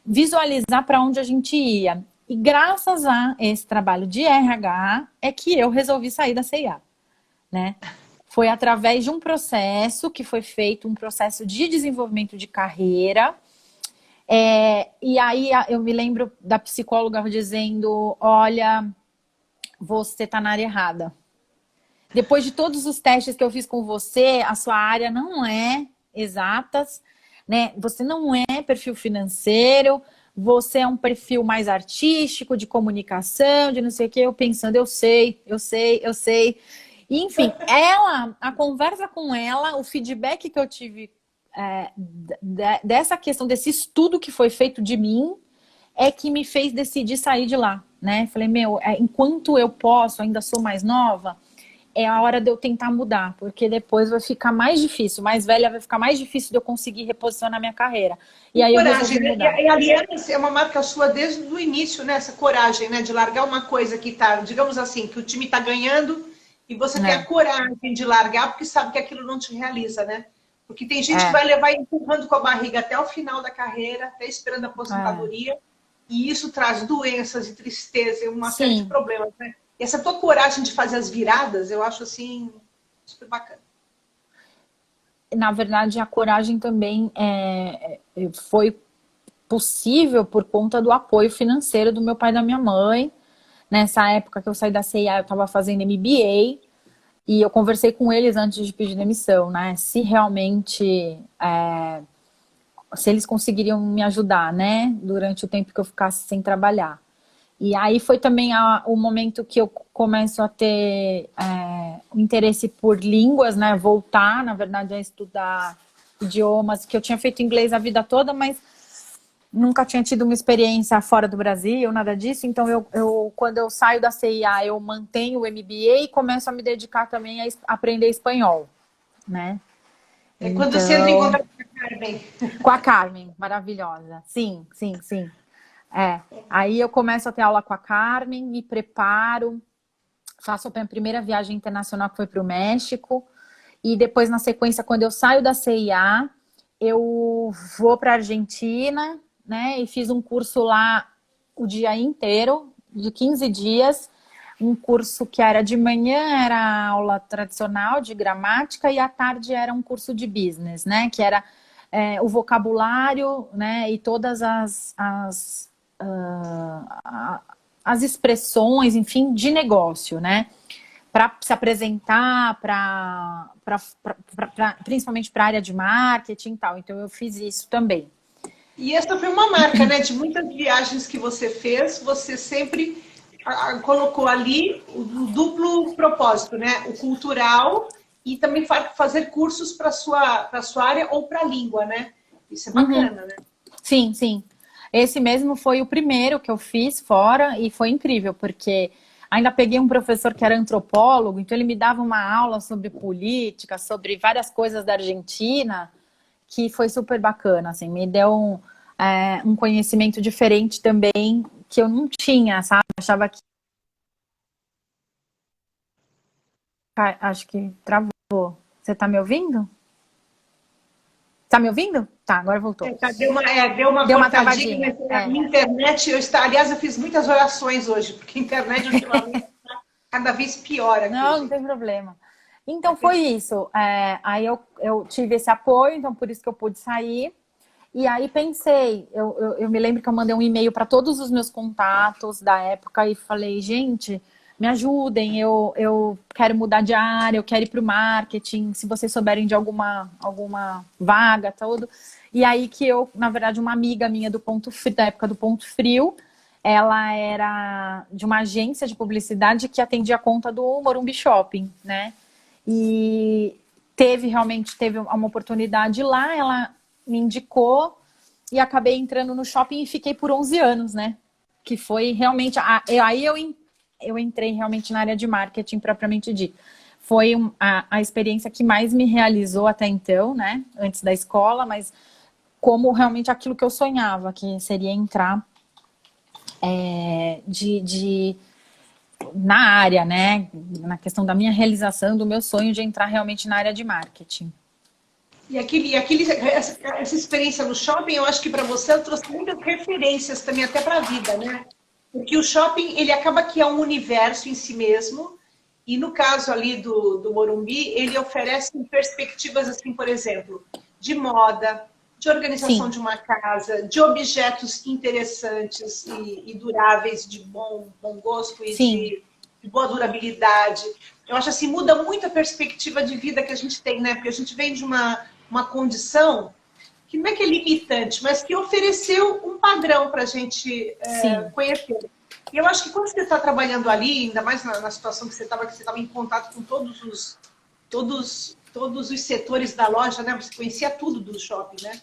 visualizar para onde a gente ia. E graças a esse trabalho de RH é que eu resolvi sair da CIA, né? Foi através de um processo que foi feito, um processo de desenvolvimento de carreira. E aí eu me lembro da psicóloga dizendo, olha, você está na área errada. Depois de todos os testes que eu fiz com você, a sua área não é exatas, né? Você não é perfil financeiro, você é um perfil mais artístico, de comunicação, de não sei o que. Eu pensando, eu sei. E, enfim, a conversa com ela, o feedback que eu tive dessa questão, desse estudo que foi feito de mim, é que me fez decidir sair de lá, né? Falei, enquanto eu posso, ainda sou mais nova, é a hora de eu tentar mudar, porque depois vai ficar mais difícil, mais velha vai ficar mais difícil de eu conseguir reposicionar minha carreira. E aí eu resolvi Coragem, né? mudar. E aliás, é uma marca sua desde o início, né? Essa coragem, né? De largar uma coisa que tá, digamos assim, que o time tá ganhando e você tem a coragem de largar porque sabe que aquilo não te realiza, né? Porque tem gente que vai levar empurrando com a barriga até o final da carreira, até esperando a aposentadoria, e isso traz doenças e tristeza e uma série de Sim, problemas, né? E essa tua coragem de fazer as viradas, eu acho assim, super bacana. na verdade a coragem também foi possível por conta do apoio financeiro do meu pai e da minha mãe. Nessa época que eu saí da CIA, eu estava fazendo MBA. E eu conversei com eles antes de pedir demissão, né? Se realmente, se eles conseguiriam me ajudar, né? Durante o tempo que eu ficasse sem trabalhar. E aí foi também o momento que eu começo a ter o interesse por línguas, né? Voltar, na verdade, a estudar idiomas, que eu tinha feito inglês a vida toda, mas nunca tinha tido uma experiência fora do Brasil, nada disso. Então, quando eu saio da CIA, eu mantenho o MBA e começo a me dedicar também a aprender espanhol, né? É quando você entra em Então, contato com a Carmen. com a Carmen, maravilhosa. Sim, sim, sim. Aí eu começo a ter aula com a Carmen, me preparo, faço a minha primeira viagem internacional que foi para o México. E depois, na sequência, quando eu saio da CIA, eu vou para a Argentina, né? E fiz um curso lá o dia inteiro, de 15 dias. Um curso que era de manhã, era aula tradicional de gramática, e à tarde era um curso de business, né? Que era o vocabulário, né? E todas as expressões, enfim, de negócio, né? Para se apresentar, principalmente para a área de marketing e tal. Então, eu fiz isso também. E essa foi uma marca, né? De muitas viagens que você fez, você sempre colocou ali o duplo propósito, né? O cultural e também fazer cursos para sua área ou para a língua, né? Isso é bacana, né? Sim, sim. Esse mesmo foi o primeiro que eu fiz fora e foi incrível, porque ainda peguei um professor que era antropólogo, então ele me dava uma aula sobre política, sobre várias coisas da Argentina, que foi super bacana, assim, me deu um conhecimento diferente também, que eu não tinha, sabe? Achava que... Acho que travou. Você tá me ouvindo? Tá me ouvindo? Tá, agora voltou. Deu uma Deu uma cortadinha, travadinha. mas a minha internet, aliás, eu fiz muitas orações hoje, porque a internet ultimamente está cada vez pior aqui, Não, não gente. tem problema. Então foi isso. Aí eu tive esse apoio, então por isso que eu pude sair. E aí pensei, eu me lembro que eu mandei um e-mail para todos os meus contatos da época e falei, gente, me ajudem, eu quero mudar de área, eu quero ir para o marketing, se vocês souberem de alguma vaga, tudo. E aí que na verdade, uma amiga minha da época do Ponto Frio, ela era de uma agência de publicidade que atendia a conta do Morumbi Shopping, né? E realmente teve uma oportunidade lá, ela me indicou e acabei entrando no shopping e fiquei por 11 anos, né? Que foi realmente... Aí eu entrei realmente na área de marketing propriamente dito. Foi a experiência que mais me realizou até então, né? Antes da escola, mas como realmente aquilo que eu sonhava, que seria entrar na área, né? Na questão da minha realização, do meu sonho de entrar realmente na área de marketing. E essa experiência no shopping, eu acho que para você trouxe muitas referências também até para a vida, né? Porque o shopping, ele acaba que é um universo em si mesmo, e no caso ali do Morumbi, ele oferece perspectivas, assim, por exemplo, de moda, de organização Sim. de uma casa, de objetos interessantes e duráveis, de bom gosto e de boa durabilidade. Eu acho assim, muda muito a perspectiva de vida que a gente tem, né? Porque a gente vem de uma condição que não é que é limitante, mas que ofereceu um padrão para a gente conhecer. E eu acho que quando você está trabalhando ali, ainda mais na situação que você estava em contato com todos os setores da loja, né? Você conhecia tudo do shopping, né?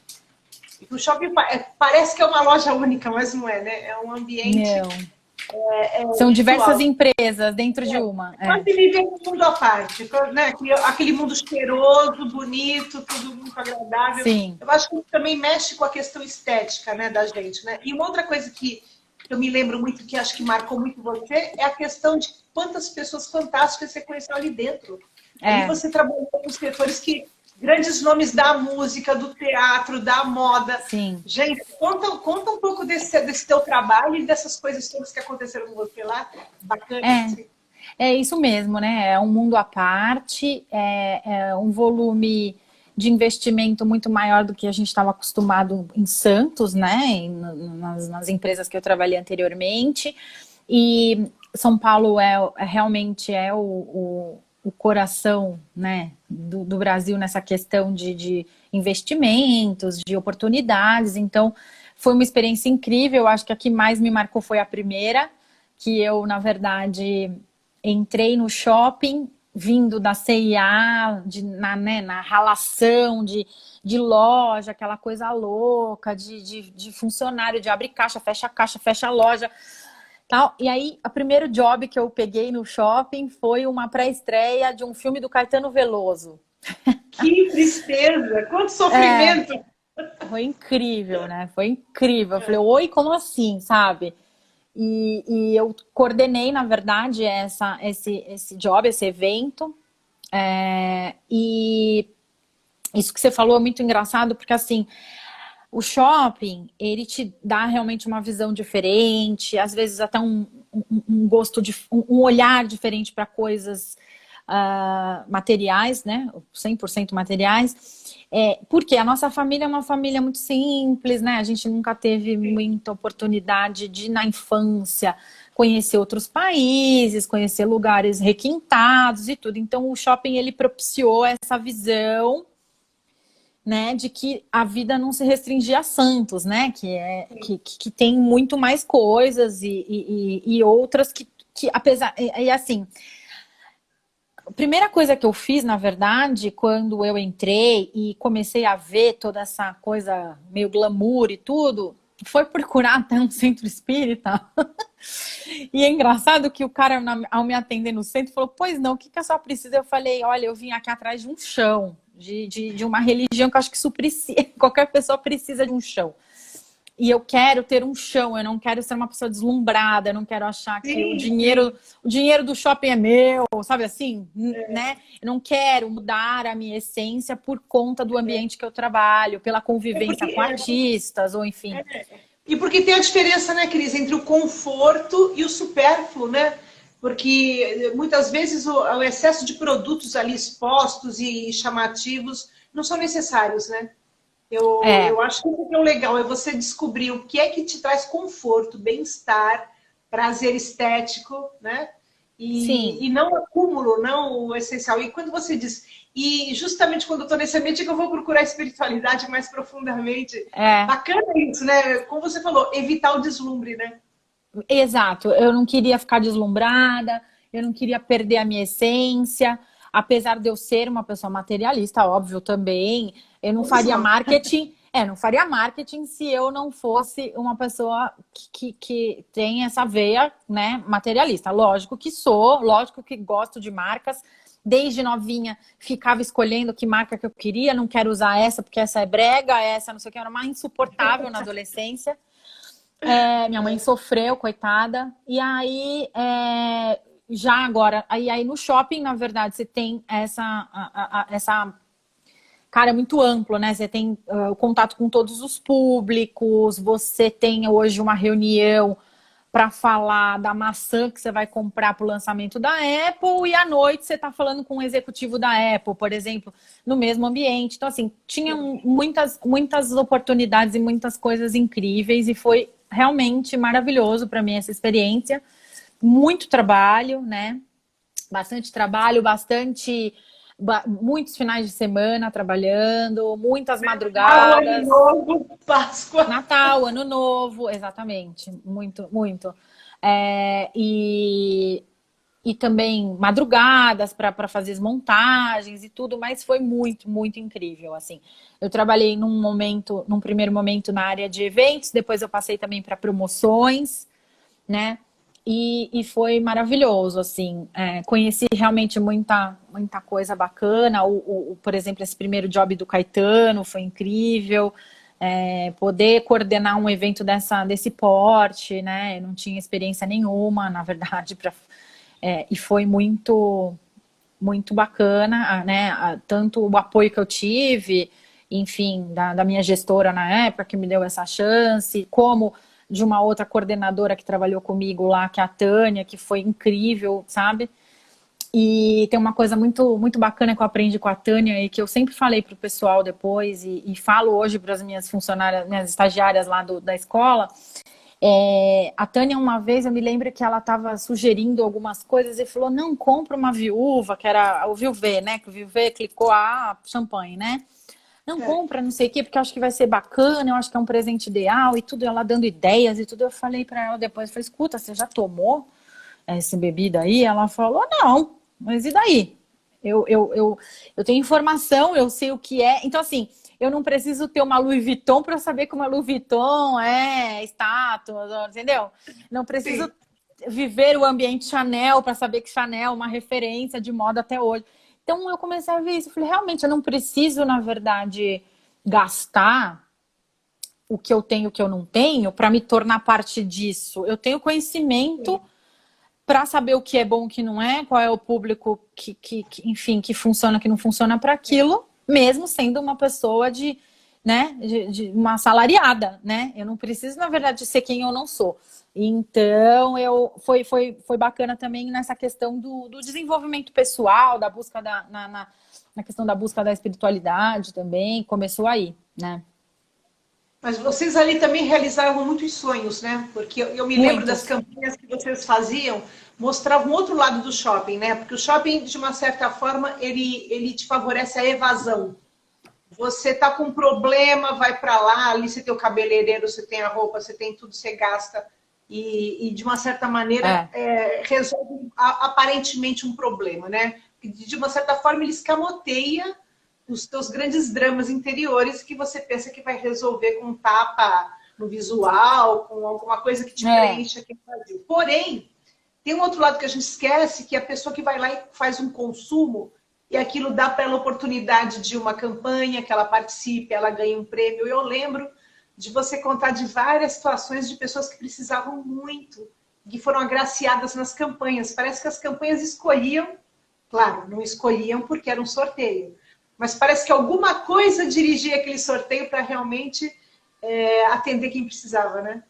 E o shopping parece que é uma loja única, mas não é, né? É um ambiente... São diversas empresas dentro de uma. Quase viver um mundo à parte, né? Aquele mundo cheiroso, bonito, tudo muito agradável. Sim. Eu acho que isso também mexe com a questão estética, né, da gente, né? E uma outra coisa que eu me lembro muito, que acho que marcou muito você, é a questão de quantas pessoas fantásticas você conheceu ali dentro. Ali você trabalhou com setores que... Grandes nomes da música, do teatro, da moda. Sim. Gente, conta um pouco desse teu trabalho e dessas coisas todas que aconteceram com você lá. Bacana. Assim. É isso mesmo, né? É um mundo à parte, é um volume de investimento muito maior do que a gente estava acostumado em Santos, né? Nas empresas que eu trabalhei anteriormente. E São Paulo realmente o coração, né, do Brasil nessa questão de investimentos, de oportunidades. Então, foi uma experiência incrível. Eu acho que a que mais me marcou foi a primeira, que eu, na verdade, entrei no shopping, vindo da CIA, na ralação de loja, aquela coisa louca, de funcionário, de abrir caixa, fecha a loja. Tal. E aí, o primeiro job que eu peguei no shopping foi uma pré-estreia de um filme do Caetano Veloso. Que tristeza! Quanto É, sofrimento! foi incrível, né? Foi incrível. Eu falei, oi, como assim, sabe? E eu coordenei, na verdade, esse job, esse evento. E isso que você falou é muito engraçado, porque assim, o shopping, ele te dá realmente uma visão diferente, às vezes até um gosto, um olhar diferente para coisas materiais, né? 100% materiais. Porque a nossa família é uma família muito simples, né? A gente nunca teve muita oportunidade de, na infância, conhecer outros países, conhecer lugares requintados e tudo. Então, o shopping, ele propiciou essa visão, né, de que a vida não se restringia a Santos, né, que tem muito mais coisas e outras que apesar, e assim, a primeira coisa que eu fiz, na verdade, quando eu entrei e comecei a ver toda essa coisa meio glamour e tudo, foi procurar até um centro espírita. E é engraçado que o cara, ao me atender no centro, falou, pois não, o que a senhora precisa? Eu falei, olha, eu vim aqui atrás de um chão, de uma religião que eu acho que isso precisa, qualquer pessoa precisa de um chão. E eu quero ter um chão, eu não quero ser uma pessoa deslumbrada, eu não quero achar que Sim, o dinheiro do shopping é meu, sabe assim, né? Eu não quero mudar a minha essência por conta do ambiente que eu trabalho, pela convivência com porque artistas, ou enfim. E porque tem a diferença, né, Cris, entre o conforto e o supérfluo, né? Porque muitas vezes o excesso de produtos ali expostos e chamativos não são necessários, né? Eu É, acho que o que é o legal é você descobrir o que é que te traz conforto, bem-estar, prazer estético, né? sim, E não o acúmulo, não o essencial. E quando você diz, e justamente quando eu estou nesse ambiente é que eu vou procurar a espiritualidade mais profundamente. é. Bacana isso, né? Como você falou, evitar o deslumbre, né? Exato, eu não queria ficar deslumbrada, eu não queria perder a minha essência, apesar de eu ser uma pessoa materialista, óbvio também, eu não Todos faria nós. marketing, não faria marketing se eu não fosse uma pessoa que tem essa veia, né, materialista. Lógico que sou, lógico que gosto de marcas, desde novinha ficava escolhendo que marca que eu queria, não quero usar essa porque essa é brega, essa não sei o que, era uma insuportável na adolescência. Minha mãe sofreu, coitada. E aí, já agora, aí no shopping, na verdade, você tem essa cara, é muito amplo, né? Você tem o contato com todos os públicos, você tem hoje uma reunião para falar da maçã que você vai comprar para o lançamento da Apple e à noite você está falando com um executivo da Apple, por exemplo, no mesmo ambiente. Então, assim, tinha muitas oportunidades e muitas coisas incríveis e foi realmente maravilhoso para mim essa experiência. Muito trabalho, né? Bastante trabalho, muitos finais de semana trabalhando, muitas Natal, Ano madrugadas. Novo, Páscoa. Natal, Ano Novo, exatamente. Muito, muito. É, e também madrugadas para fazer as montagens e tudo, mas foi muito, muito incrível, assim. Eu trabalhei num primeiro momento na área de eventos, depois eu passei também para promoções, né? E foi maravilhoso, assim. Conheci realmente muita coisa bacana. Por exemplo, esse primeiro job do Caetano foi incrível. Poder coordenar um evento desse porte, né? Eu não tinha experiência nenhuma, na verdade, e foi muito, muito bacana, né? Tanto o apoio que eu tive, enfim, da minha gestora na época, que me deu essa chance, como de uma outra coordenadora que trabalhou comigo lá, que é a Tânia, que foi incrível, sabe? E tem uma coisa muito, muito bacana que eu aprendi com a Tânia e que eu sempre falei para o pessoal depois e falo hoje para as minhas funcionárias, minhas estagiárias lá da escola, A Tânia, uma vez, eu me lembro que ela estava sugerindo algumas coisas e falou, não, compra uma viúva, que era o Viuvê, né? Que o Viuvê clicou a champanhe, né? Não, compra, não sei o quê, porque eu acho que vai ser bacana, eu acho que é um presente ideal e tudo, ela dando ideias e tudo. Eu falei para ela depois, eu falei, escuta, você já tomou essa bebida aí? Ela falou, não, mas e daí? Eu tenho informação, eu sei o que é. Então, assim, eu não preciso ter uma Louis Vuitton para saber que uma Louis Vuitton é estátua, entendeu? Não preciso Sim. viver o ambiente Chanel para saber que Chanel é uma referência de moda até hoje. Então, eu comecei a ver isso. Eu falei, realmente, eu não preciso, na verdade, gastar o que eu tenho, o que eu não tenho, para me tornar parte disso. Eu tenho conhecimento para saber o que é bom, o que não é, qual é o público enfim, que funciona, que não funciona para aquilo, mesmo sendo uma pessoa né, de uma assalariada, né? Eu não preciso, na verdade, ser quem eu não sou. Então, foi bacana também nessa questão do desenvolvimento pessoal, da busca na questão da busca da espiritualidade também, começou aí, né? Mas vocês ali também realizavam muitos sonhos, né? Porque eu me lembro das Muitos. campanhas que vocês faziam, mostravam outro lado do shopping, né? Porque o shopping, de uma certa forma, ele te favorece a evasão. Você tá com um problema, vai para lá, ali você tem o cabeleireiro, você tem a roupa, você tem tudo, você gasta. E de uma certa maneira, resolve aparentemente um problema, né? De uma certa forma, ele escamoteia os teus grandes dramas interiores que você pensa que vai resolver com um tapa no visual, com alguma coisa que te preencha aqui no Brasil. Porém, tem um outro lado que a gente esquece, que é a pessoa que vai lá e faz um consumo e aquilo dá para ela a oportunidade de uma campanha, que ela participe, ela ganha um prêmio. Eu lembro de você contar de várias situações de pessoas que precisavam muito, que foram agraciadas nas campanhas. Parece que as campanhas escolhiam, claro, não escolhiam porque era um sorteio, mas parece que alguma coisa dirigia aquele sorteio para realmente atender quem precisava, né?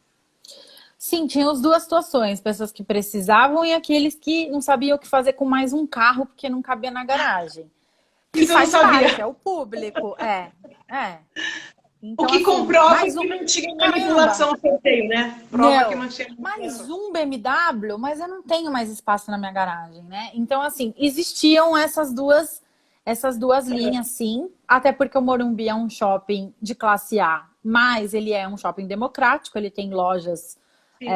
Sim, tinha as duas situações, pessoas que precisavam e aqueles que não sabiam o que fazer com mais um carro porque não cabia na garagem. Que Isso eu não faz parte, sabia. é o público, é. O Então, que assim, comprova mais que um. não tinha Caramba, manipulação no sorteio, né? Prova que não, não tinha mais manipulação. um BMW, mas eu não tenho mais espaço na minha garagem, né? Então, assim, existiam essas duas linhas, sim, até porque o Morumbi é um shopping de classe A, mas ele é um shopping democrático, ele tem lojas Sim.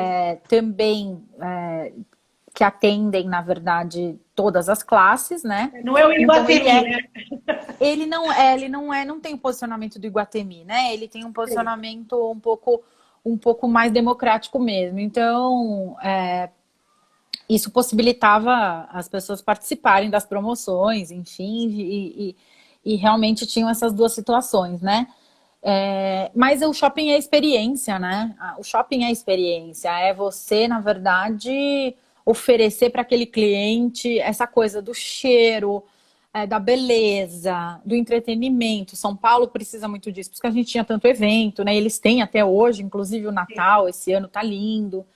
também que atendem, na verdade, todas as classes, né? Não é o Então Iguatemi, né? não tem o posicionamento do Iguatemi, né? Ele tem um Sim. posicionamento um pouco mais democrático mesmo. Então, isso possibilitava as pessoas participarem das promoções, enfim, e realmente tinham essas duas situações, né? Mas o shopping é experiência, né? O shopping é experiência, é você, na verdade, oferecer para aquele cliente essa coisa do cheiro, da beleza, do entretenimento. São Paulo precisa muito disso, porque a gente tinha tanto evento, né? Eles têm até hoje, inclusive o Natal, esse ano tá lindo.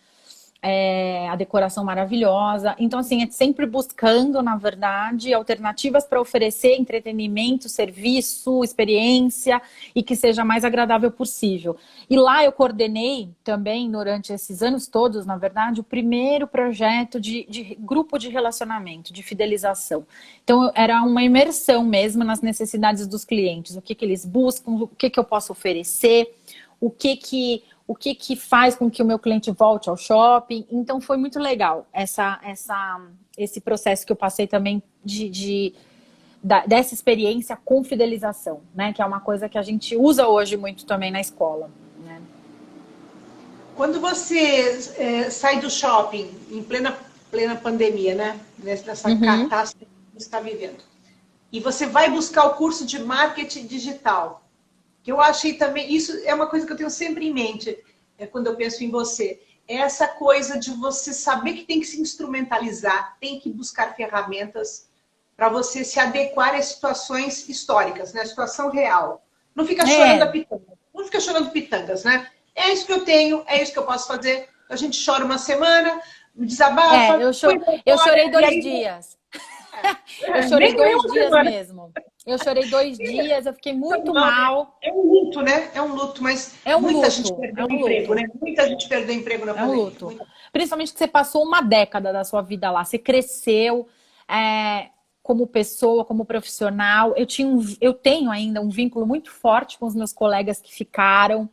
A decoração maravilhosa. Então, assim, é sempre buscando, na verdade, alternativas para oferecer entretenimento, serviço, experiência e que seja mais agradável possível. E lá eu coordenei também, durante esses anos todos, na verdade, o primeiro projeto de grupo de relacionamento, de fidelização. Então, era uma imersão mesmo nas necessidades dos clientes, o que eles buscam, o que eu posso oferecer, o que faz com que o meu cliente volte ao shopping. Então, foi muito legal esse processo que eu passei também dessa experiência com fidelização, né? Que é uma coisa que a gente usa hoje muito também na escola, né? Quando você sai do shopping em plena pandemia, né? Nessa Uhum. catástrofe que você está vivendo, e você vai buscar o curso de marketing digital, que eu achei também, isso é uma coisa que eu tenho sempre em mente, quando eu penso em você, é essa coisa de você saber que tem que se instrumentalizar, tem que buscar ferramentas para você se adequar às situações históricas, né? A situação real. Não fica chorando a É, pitanga. Não fica chorando pitangas, né? É isso que eu tenho, é isso que eu posso fazer. A gente chora uma semana, desabafa, eu, cuida eu agora, chorei e 2 aí dias. Eu chorei nem dois uma dias semana. mesmo. Eu chorei 2 dias, eu fiquei muito mal. É um luto, né? É um luto, mas É um muita gente luto, é perdeu o um emprego, luto. né? Muita gente perdeu o emprego na É um pandemia. luto. Principalmente que você passou uma década da sua vida lá. Você cresceu como pessoa, como profissional. Eu tenho ainda um vínculo muito forte com os meus colegas que ficaram.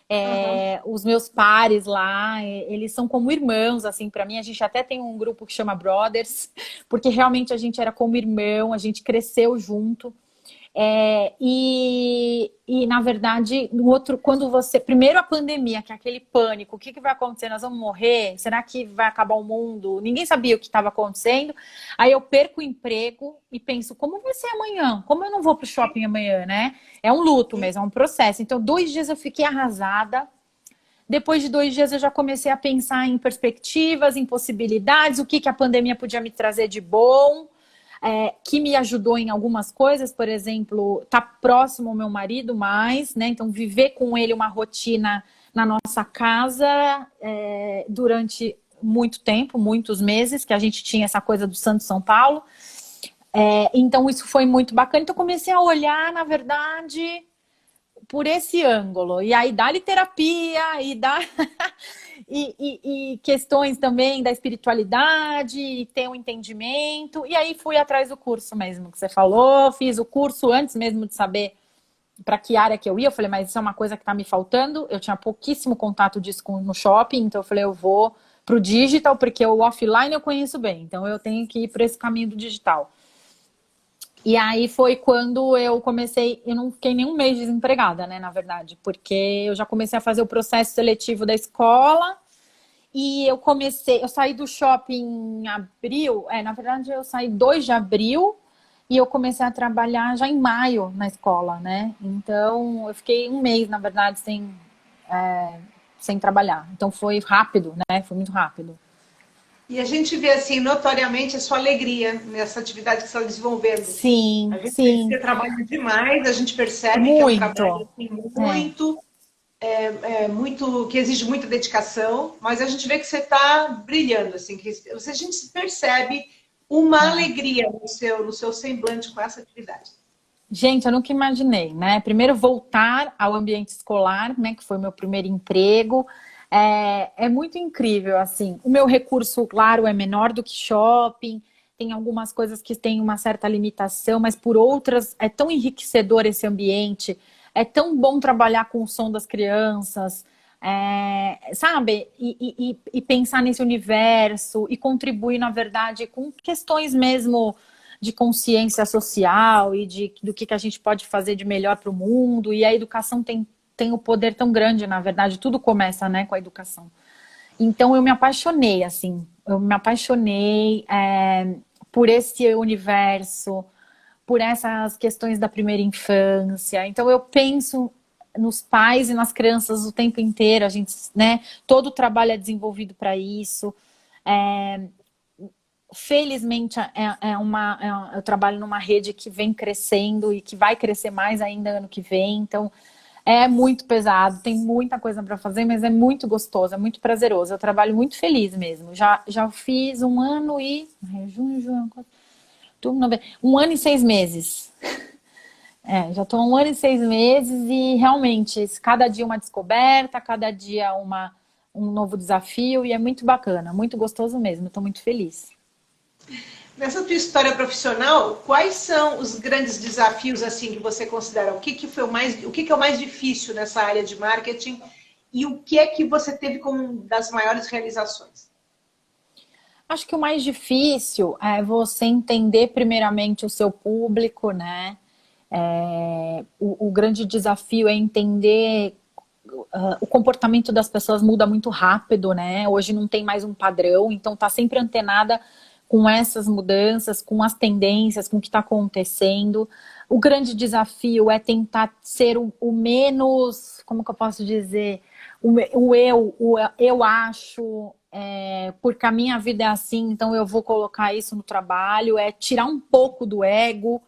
Uhum. Os meus pares lá, eles são como irmãos, assim, para mim. A gente até tem um grupo que chama Brothers, porque realmente a gente era como irmão, a gente cresceu junto. Na verdade, no outro, quando você. Primeiro a pandemia, que é aquele pânico, o que vai acontecer? Nós vamos morrer? Será que vai acabar o mundo? Ninguém sabia o que estava acontecendo. Aí eu perco o emprego e penso, como vai ser amanhã? Como eu não vou para o shopping amanhã, né? É um luto mesmo, é um processo. Então, 2 dias eu fiquei arrasada. Depois de 2 dias eu já comecei a pensar em perspectivas, em possibilidades, o que a pandemia podia me trazer de bom. Que me ajudou em algumas coisas, por exemplo, estar próximo ao meu marido mais, né? Então, viver com ele uma rotina na nossa casa durante muito tempo, muitos meses, que a gente tinha essa coisa do Santo São Paulo. Então, isso foi muito bacana. Então, comecei a olhar, na verdade, por esse ângulo. E aí, dá-lhe terapia, e dá... E questões também da espiritualidade, e ter um entendimento. E aí fui atrás do curso mesmo que você falou. Fiz o curso antes mesmo de saber para que área que eu ia. Eu falei, mas isso é uma coisa que está me faltando. Eu tinha pouquíssimo contato disso no shopping, então eu falei, eu vou para o digital, porque o offline eu conheço bem. Então eu tenho que ir para esse caminho do digital. E aí foi quando eu comecei, eu não fiquei nem um mês desempregada, né, na verdade, porque eu já comecei a fazer o processo seletivo da escola e eu saí do shopping em abril, na verdade eu saí 2 de abril e eu comecei a trabalhar já em maio na escola, né, então eu fiquei um mês, na verdade, sem trabalhar, então foi rápido, né, foi muito rápido. E a gente vê, assim, notoriamente a sua alegria nessa atividade que você está desenvolvendo. A Sim, gente vê que sim, você trabalha demais, a gente percebe que é um trabalho muito, assim, é. muito, que exige muita dedicação, mas a gente vê que você está brilhando, assim, a gente percebe uma É. alegria no seu semblante com essa atividade. Gente, eu nunca imaginei, né? Primeiro voltar ao ambiente escolar, né? Que foi meu primeiro emprego. É muito incrível, assim. O meu recurso, claro, é menor do que shopping. Tem algumas coisas que têm uma certa limitação, mas por outras é tão enriquecedor esse ambiente. É tão bom trabalhar com o som das crianças, sabe? E pensar nesse universo e contribuir, na verdade, com questões mesmo de consciência social e do que a gente pode fazer de melhor para o mundo. E a educação tem o poder tão grande, na verdade, tudo começa, né, com a educação. Então eu me apaixonei, assim, por esse universo, por essas questões da primeira infância. Então eu penso nos pais e nas crianças o tempo inteiro, a gente, né, todo o trabalho é desenvolvido para isso. Felizmente eu trabalho numa rede que vem crescendo e que vai crescer mais ainda ano que vem, então é muito pesado, tem muita coisa para fazer, mas é muito gostoso, é muito prazeroso, eu trabalho muito feliz mesmo. Já fiz 1 ano e junho, outubro, novembro, 1 ano e 6 meses. Já estou 1 ano e 6 meses e realmente cada dia uma descoberta, cada dia um novo desafio e é muito bacana, muito gostoso mesmo, estou muito feliz. Nessa tua história profissional, quais são os grandes desafios assim que você considera? O que é o mais difícil nessa área de marketing e o que é que você teve como das maiores realizações? Acho que o mais difícil é você entender primeiramente o seu público, né? O grande desafio é entender o comportamento das pessoas muda muito rápido, né? Hoje não tem mais um padrão, então tá sempre antenada com essas mudanças, com as tendências, com o que está acontecendo. O grande desafio é tentar ser o menos, como que eu posso dizer, eu acho, porque a minha vida é assim, então eu vou colocar isso no trabalho, é tirar um pouco do ego,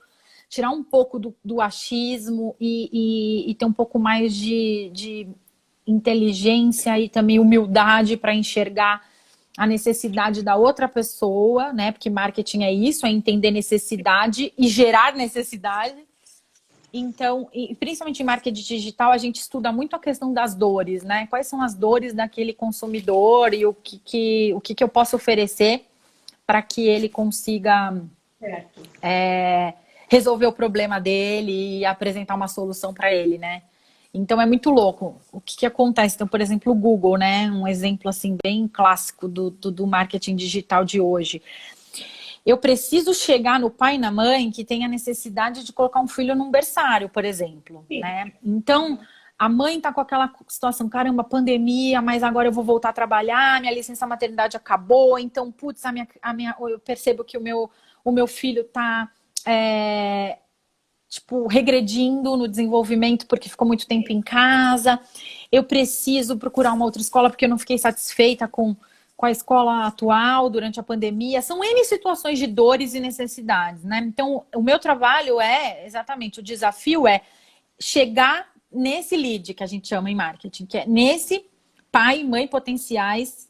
tirar um pouco do achismo e ter um pouco mais de inteligência e também humildade para enxergar a necessidade da outra pessoa, né? Porque marketing é isso, é entender necessidade e gerar necessidade. Então, e principalmente em marketing digital, a gente estuda muito a questão das dores, né? Quais são as dores daquele consumidor e o que eu posso oferecer para que ele consiga Certo. resolver o problema dele e apresentar uma solução para ele, né? Então é muito louco. O que acontece? Então, por exemplo, o Google, né? Um exemplo assim bem clássico do marketing digital de hoje. Eu preciso chegar no pai e na mãe que tem a necessidade de colocar um filho num berçário, por exemplo, Sim. né? Então, a mãe tá com aquela situação, caramba, pandemia, mas agora eu vou voltar a trabalhar, minha licença maternidade acabou, então, putz, eu percebo que o meu filho tá, tipo, regredindo no desenvolvimento porque ficou muito tempo em casa. Eu preciso procurar uma outra escola porque eu não fiquei satisfeita com a escola atual durante a pandemia. São N situações de dores e necessidades, né? Então, o meu trabalho exatamente, o desafio é chegar nesse lead que a gente chama em marketing, que é nesse pai e mãe potenciais,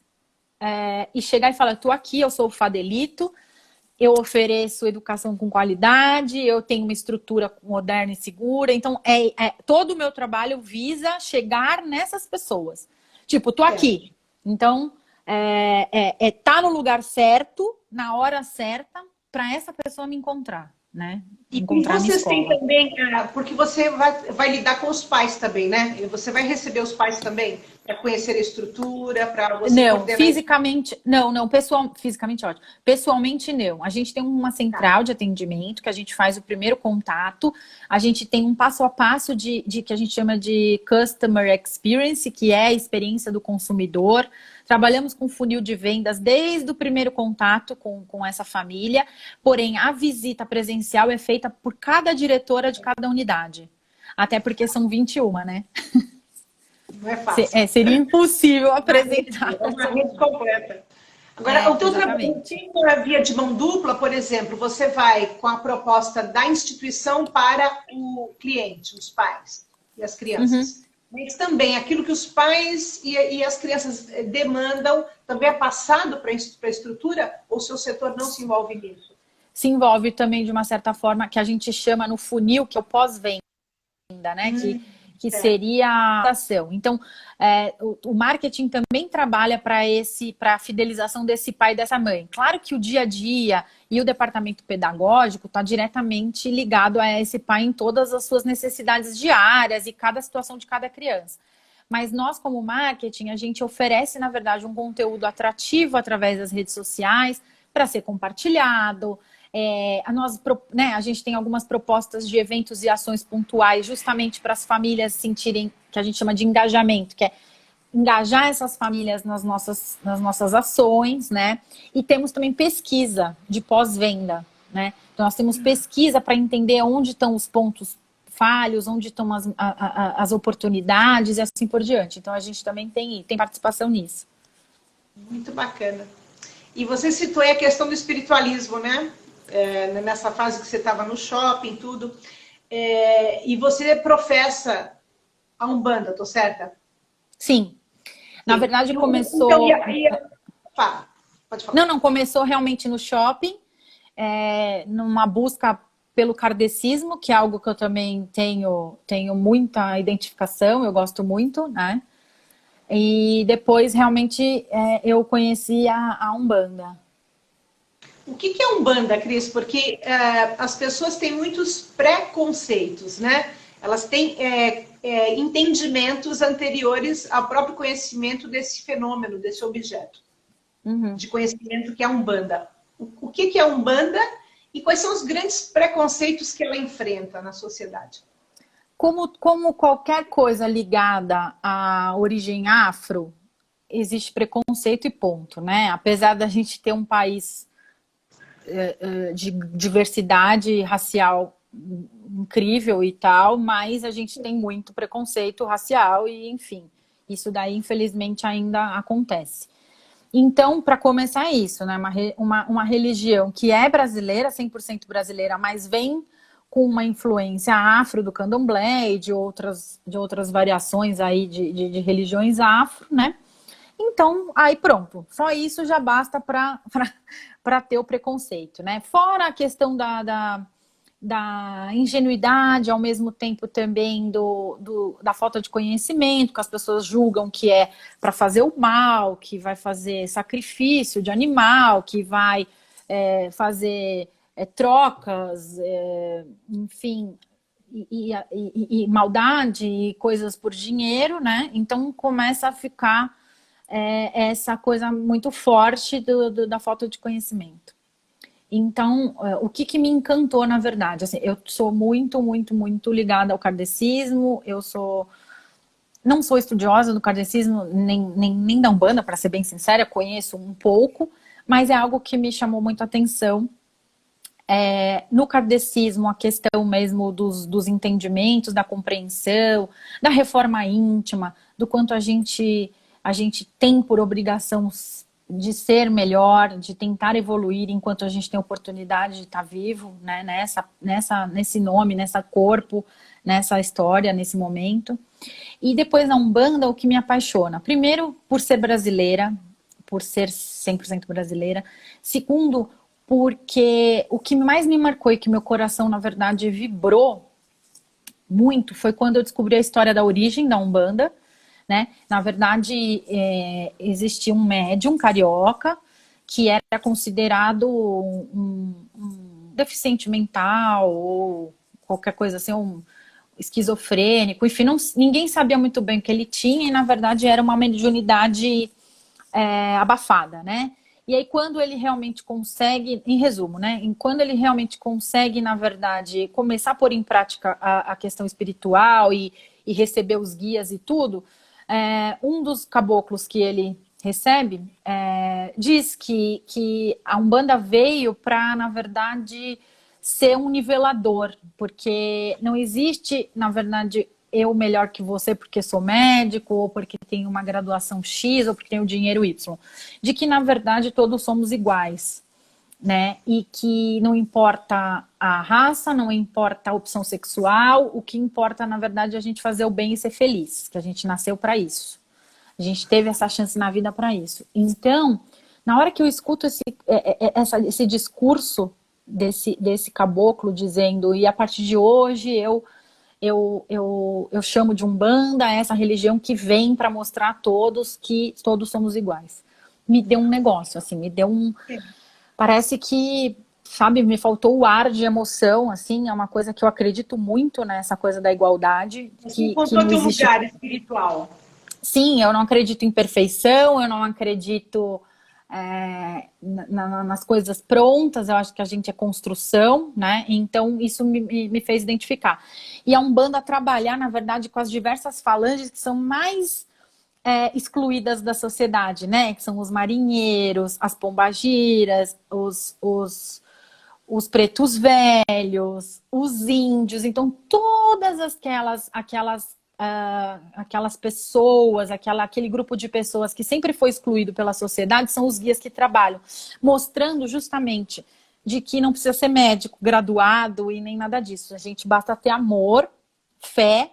e chegar e falar, eu tô aqui, eu sou o Fadelito, eu ofereço educação com qualidade, eu tenho uma estrutura moderna e segura. Então, todo o meu trabalho visa chegar nessas pessoas. Tipo, tô aqui. Então, tá no lugar certo, na hora certa, para essa pessoa me encontrar, né? E Encontrar minha vocês têm escola. também, porque você vai lidar com os pais também, né? E você vai receber os pais também para conhecer a estrutura, para você Não, coordenar isso. fisicamente, não, fisicamente ótimo. Pessoalmente, não. A gente tem uma central de atendimento que a gente faz o primeiro contato. A gente tem um passo a passo de que a gente chama de Customer Experience, que é a experiência do consumidor. Trabalhamos com funil de vendas desde o primeiro contato com essa família. Porém, a visita presencial é feita por cada diretora de cada unidade. Até porque são 21, né? Não é fácil. Seria impossível apresentar. É uma rede completa. Agora, o teu trabalho Exatamente. tem uma via de mão dupla, por exemplo, você vai com a proposta da instituição para o cliente, os pais e as crianças. Mas também aquilo que os pais e as crianças demandam também é passado para a estrutura ou o seu setor não se envolve nisso? Se envolve também de uma certa forma que a gente chama no funil, que é o pós-venda, né? Que seria a ação. Então, o marketing também trabalha para a fidelização desse pai e dessa mãe. Claro que o dia a dia e o departamento pedagógico está diretamente ligado a esse pai em todas as suas necessidades diárias e cada situação de cada criança. Mas nós, como marketing, a gente oferece, na verdade, um conteúdo atrativo através das redes sociais para ser compartilhado. A gente tem algumas propostas de eventos e ações pontuais justamente para as famílias sentirem, que a gente chama de engajamento, que é engajar essas famílias nas nossas ações, né? E temos também pesquisa de pós-venda, né? Então, nós temos pesquisa para entender onde estão os pontos falhos, onde estão as oportunidades e assim por diante. Então, a gente também tem participação nisso. Muito bacana. E você citou aí a questão do espiritualismo, né? Nessa fase que você estava no shopping, tudo. E você professa a Umbanda, tô certa? Sim. Na verdade, começou... Fala, pode falar. Não, começou realmente no shopping, numa busca pelo kardecismo, que é algo que eu também tenho muita identificação, eu gosto muito, né? E depois, realmente, eu conheci a Umbanda. O que é Umbanda, Cris? Porque as pessoas têm muitos preconceitos, né? Elas têm entendimentos anteriores ao próprio conhecimento desse fenômeno, desse objeto de conhecimento que é a Umbanda. O que é a Umbanda e quais são os grandes preconceitos que ela enfrenta na sociedade? Como qualquer coisa ligada à origem afro, existe preconceito e ponto, né? Apesar da gente ter um país de diversidade racial incrível e tal, mas a gente tem muito preconceito racial e, enfim, isso daí, infelizmente, ainda acontece. Então, para começar isso, né, uma religião que é brasileira, 100% brasileira, mas vem com uma influência afro do candomblé e de outras variações aí de religiões afro, né? Então, aí pronto. Só isso já basta para ter o preconceito, né? Fora a questão da ingenuidade, ao mesmo tempo também da falta de conhecimento, que as pessoas julgam que é para fazer o mal, que vai fazer sacrifício de animal, que vai fazer trocas, enfim, e maldade e coisas por dinheiro, né? Então começa a ficar essa coisa muito forte da falta de conhecimento. Então, o que me encantou, na verdade? Assim, eu sou muito, muito, muito ligada ao kardecismo, não sou estudiosa do kardecismo, nem da Umbanda, para ser bem sincera, conheço um pouco, mas é algo que me chamou muito a atenção. No kardecismo, a questão mesmo dos entendimentos, da compreensão, da reforma íntima, do quanto a gente tem por obrigação de ser melhor, de tentar evoluir enquanto a gente tem oportunidade de estar vivo, né? Nesse nome, nesse corpo, nessa história, nesse momento. E depois na Umbanda, o que me apaixona? Primeiro, por ser brasileira, por ser 100% brasileira. Segundo, porque o que mais me marcou e que meu coração, na verdade, vibrou muito foi quando eu descobri a história da origem da Umbanda, né? Na verdade, existia um médium carioca que era considerado um deficiente mental ou qualquer coisa assim, um esquizofrênico, enfim, ninguém sabia muito bem o que ele tinha e, na verdade, era uma mediunidade abafada, né? E aí, quando ele realmente consegue, em resumo, né? Quando ele realmente consegue, na verdade, começar a pôr em prática a questão espiritual e receber os guias e tudo, um dos caboclos que ele recebe diz que a Umbanda veio para, na verdade, ser um nivelador, porque não existe, na verdade, eu melhor que você porque sou médico, ou porque tenho uma graduação X, ou porque tenho dinheiro Y. De que, na verdade, todos somos iguais, né? E que não importa a raça, não importa a opção sexual, o que importa, na verdade, é a gente fazer o bem e ser feliz, que a gente nasceu para isso. A gente teve essa chance na vida para isso. Então, na hora que eu escuto esse discurso desse caboclo dizendo, e a partir de hoje eu chamo de Umbanda essa religião que vem para mostrar a todos que todos somos iguais. Me deu um negócio, assim, me deu um... Parece que, sabe, me faltou o ar de emoção, assim, é uma coisa que eu acredito muito nessa coisa da igualdade. Você encontrou teu lugar espiritual. Sim, eu não acredito em perfeição, eu não acredito nas coisas prontas, eu acho que a gente é construção, né? Então isso me fez identificar. E a Umbanda trabalhar, na verdade, com as diversas falanges que são mais excluídas da sociedade, né? Que são os marinheiros, as pombagiras, os pretos velhos, os índios. Então todas aquelas pessoas, aquele grupo de pessoas que sempre foi excluído pela sociedade são os guias que trabalham, mostrando justamente de que não precisa ser médico, graduado e nem nada disso. A gente basta ter amor, fé,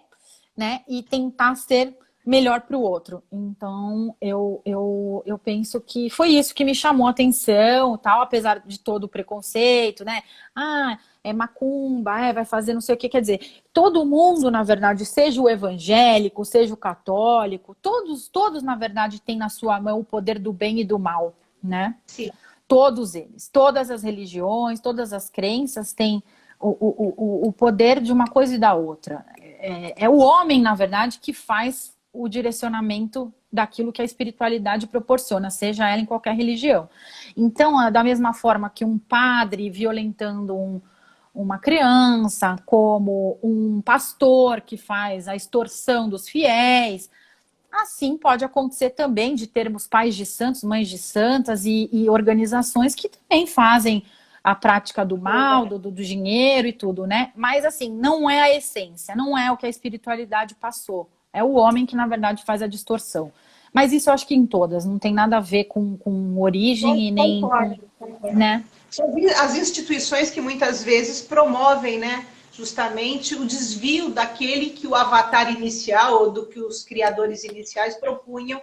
né? E tentar ser melhor para o outro. Então, eu penso que foi isso que me chamou a atenção, tal, apesar de todo o preconceito, né? É macumba, vai fazer não sei o que. Quer dizer, todo mundo, na verdade, seja o evangélico, seja o católico, todos, na verdade, têm na sua mão o poder do bem e do mal, né? Sim. Todos eles, todas as religiões, todas as crenças têm o poder de uma coisa e da outra. É o homem, na verdade, que faz o direcionamento daquilo que a espiritualidade proporciona, seja ela em qualquer religião. Então, da mesma forma que um padre violentando uma criança, como um pastor que faz a extorsão dos fiéis, assim pode acontecer também de termos pais de santos, mães de santas e organizações que também fazem a prática do mal, do dinheiro e tudo, né? Mas assim, não é a essência, não é o que a espiritualidade passou. É o homem que, na verdade, faz a distorção. Mas isso eu acho que em todas, não tem nada a ver com origem e nem... Concordo. Né? São as instituições que muitas vezes promovem, né, justamente o desvio daquele que o avatar inicial ou do que os criadores iniciais propunham,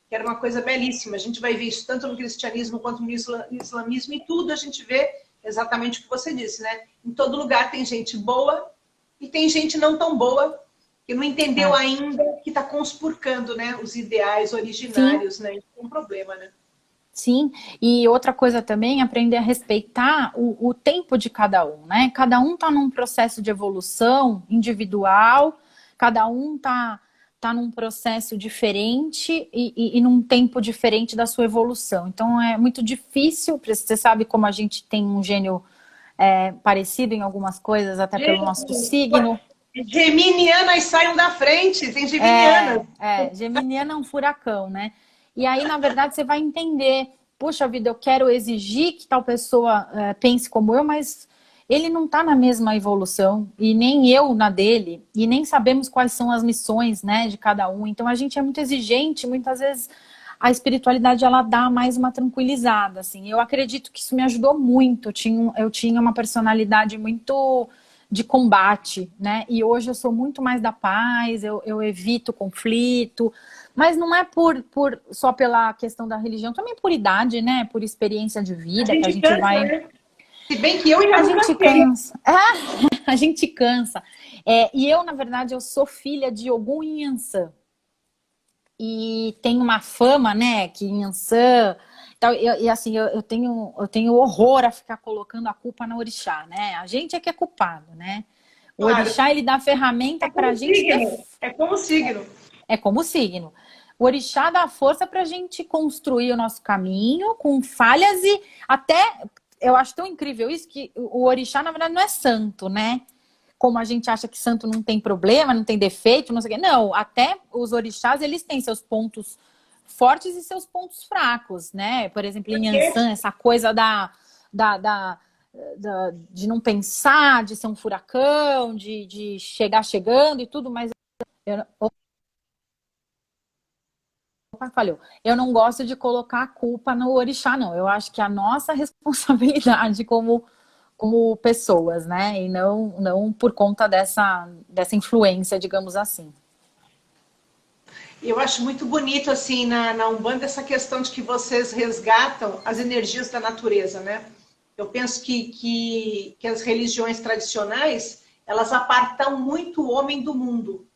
que era uma coisa belíssima. A gente vai ver isso tanto no cristianismo quanto no islamismo, e tudo a gente vê exatamente o que você disse, né? Em todo lugar tem gente boa e tem gente não tão boa, que não entendeu ainda que está conspurcando, né, os ideais Sim, originários, né? Isso é um problema, né? sim. E outra coisa também, aprender a respeitar o tempo de cada um, né? Cada um está num processo de evolução individual, cada um tá num processo diferente e num tempo diferente da sua evolução. Então é muito difícil, você sabe como a gente tem um gênio parecido em algumas coisas, até pelo nosso Gente, signo. geminianas saiam da frente, tem geminianas. Geminiano é um furacão, né? E aí, na verdade, você vai entender, puxa vida, eu quero exigir que tal pessoa pense como eu, mas ele não está na mesma evolução, e nem eu na dele, e nem sabemos quais são as missões, né, de cada um. Então a gente é muito exigente, muitas vezes a espiritualidade ela dá mais uma tranquilizada, assim. Eu acredito que isso me ajudou muito. Eu tinha uma personalidade muito de combate, né? E hoje eu sou muito mais da paz, eu evito conflito, mas não é só pela questão da religião, também por idade, né? Por experiência de A vida que a gente gente cansa, vai. né? Se bem que eu já A nunca gente sei. cansa. A gente cansa. E eu, na verdade, eu sou filha de Ogum e Inhansã. E tem uma fama, né, que Inhansã... Então, e assim, eu tenho horror a ficar colocando a culpa na orixá, né? A gente é que é culpado, né? O Claro. orixá, ele dá ferramenta É para a como gente ter... signo. É como signo. É como o signo. O orixá dá força para a gente construir o nosso caminho com falhas e até... Eu acho tão incrível isso que o orixá, na verdade, não é santo, né? Como a gente acha que santo não tem problema, não tem defeito, não sei o quê. Não, até os orixás, eles têm seus pontos fortes e seus pontos fracos, né? Por exemplo, em Porque Yansan, essa coisa de não pensar, de ser um furacão, de chegar chegando e tudo, mas opa, falhou. Eu não gosto de colocar a culpa no orixá, não. Eu acho que a nossa responsabilidade como pessoas, né? E não por conta dessa influência, digamos assim. eu acho muito bonito, assim, na Umbanda, essa questão de que vocês resgatam as energias da natureza, né? Eu penso que as religiões tradicionais, elas apartam muito o homem do mundo.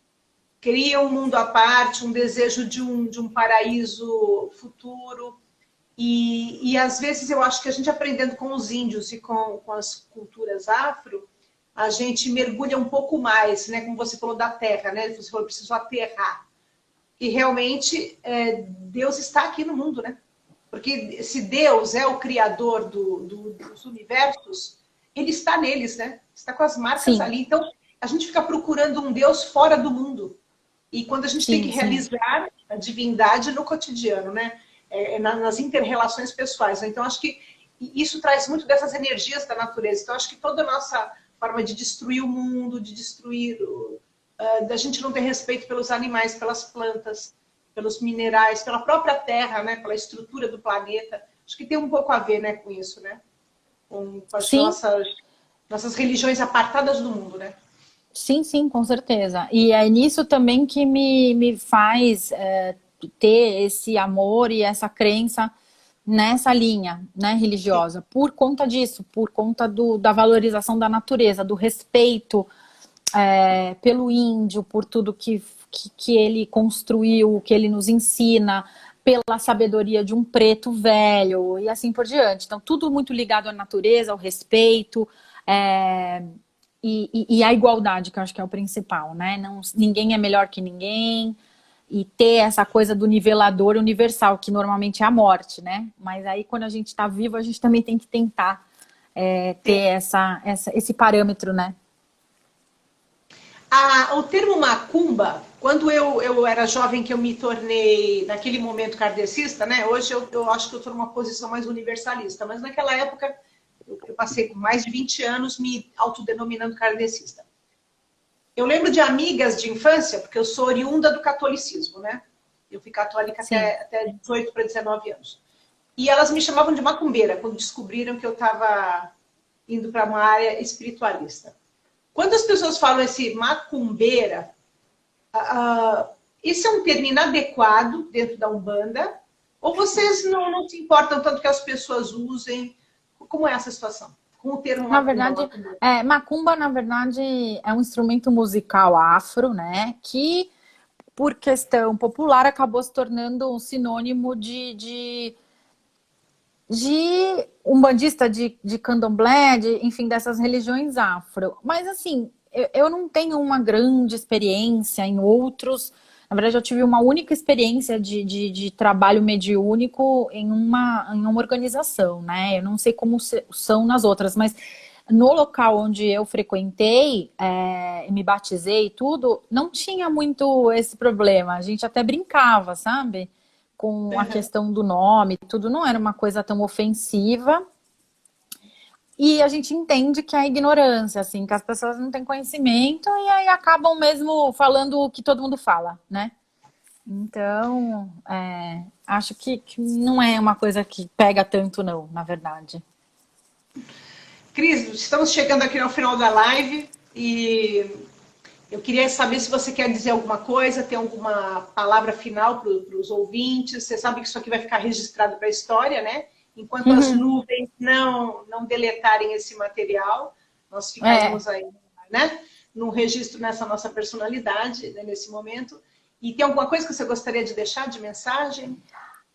Criam um mundo à parte, um desejo de um paraíso futuro. E às vezes eu acho que a gente aprendendo com os índios e com as culturas afro, a gente mergulha um pouco mais, né? Como você falou da terra, né? Você falou, preciso aterrar. E realmente Deus está aqui no mundo, né? Porque se Deus é o criador dos universos, ele está neles, né? Está com as marcas Sim, ali. Então, a gente fica procurando um Deus fora do mundo. E quando a gente tem que sim, sim. realizar a divindade no cotidiano, né? Nas inter-relações pessoais. Então, acho que isso traz muito dessas energias da natureza. Então, acho que toda a nossa forma de destruir o mundo, de destruir da gente não ter respeito pelos animais, pelas plantas, pelos minerais, pela própria Terra, né? Pela estrutura do planeta. Acho que tem um pouco a ver, né, com isso, né? Com as Sim, nossas religiões apartadas do mundo, né? sim, sim, com certeza. E é nisso também que me faz ter esse amor e essa crença nessa linha, né, religiosa, por conta disso, por conta da valorização da natureza, do respeito pelo índio, por tudo que ele construiu, que ele nos ensina, pela sabedoria de um preto velho e assim por diante. Então, tudo muito ligado à natureza, ao respeito e à igualdade, que eu acho que é o principal, né? Não, ninguém é melhor que ninguém e ter essa coisa do nivelador universal, que normalmente é a morte, né? Mas aí, quando a gente está vivo, a gente também tem que tentar ter esse parâmetro, né? O termo macumba, quando eu era jovem, que eu me tornei, naquele momento, kardecista, né? Hoje eu acho que eu estou numa posição mais universalista, mas naquela época eu passei por mais de 20 anos me autodenominando kardecista. Eu lembro de amigas de infância, porque eu sou oriunda do catolicismo, né? Eu fui católica Sim. até 18 para 19 anos. E elas me chamavam de macumbeira, quando descobriram que eu estava indo para uma área espiritualista. Quando as pessoas falam esse macumbeira, isso é um termo inadequado dentro da Umbanda? Ou vocês não se importam tanto que as pessoas usem? Como é essa situação? com o termo Na macumba. verdade, macumba, na verdade, é um instrumento musical afro, né? Que, por questão popular, acabou se tornando um sinônimo de umbandista, de candomblé, enfim, dessas religiões afro. Mas, assim, eu não tenho uma grande experiência em outros. Na verdade, eu tive uma única experiência de trabalho mediúnico em uma organização, né? Eu não sei como são nas outras, mas no local onde eu frequentei, me batizei e tudo, não tinha muito esse problema. A gente até brincava, sabe? Com a questão do nome, tudo não era uma coisa tão ofensiva. E a gente entende que é a ignorância, assim, que as pessoas não têm conhecimento e aí acabam mesmo falando o que todo mundo fala, né? Então, acho que não é uma coisa que pega tanto, não, na verdade. Cris, estamos chegando aqui no final da live e eu queria saber se você quer dizer alguma coisa, tem alguma palavra final para os ouvintes. Você sabe que isso aqui vai ficar registrado para a história, né? Enquanto as nuvens não deletarem esse material, nós ficaremos aí, né? No registro nessa nossa personalidade, né, nesse momento. E tem alguma coisa que você gostaria de deixar de mensagem?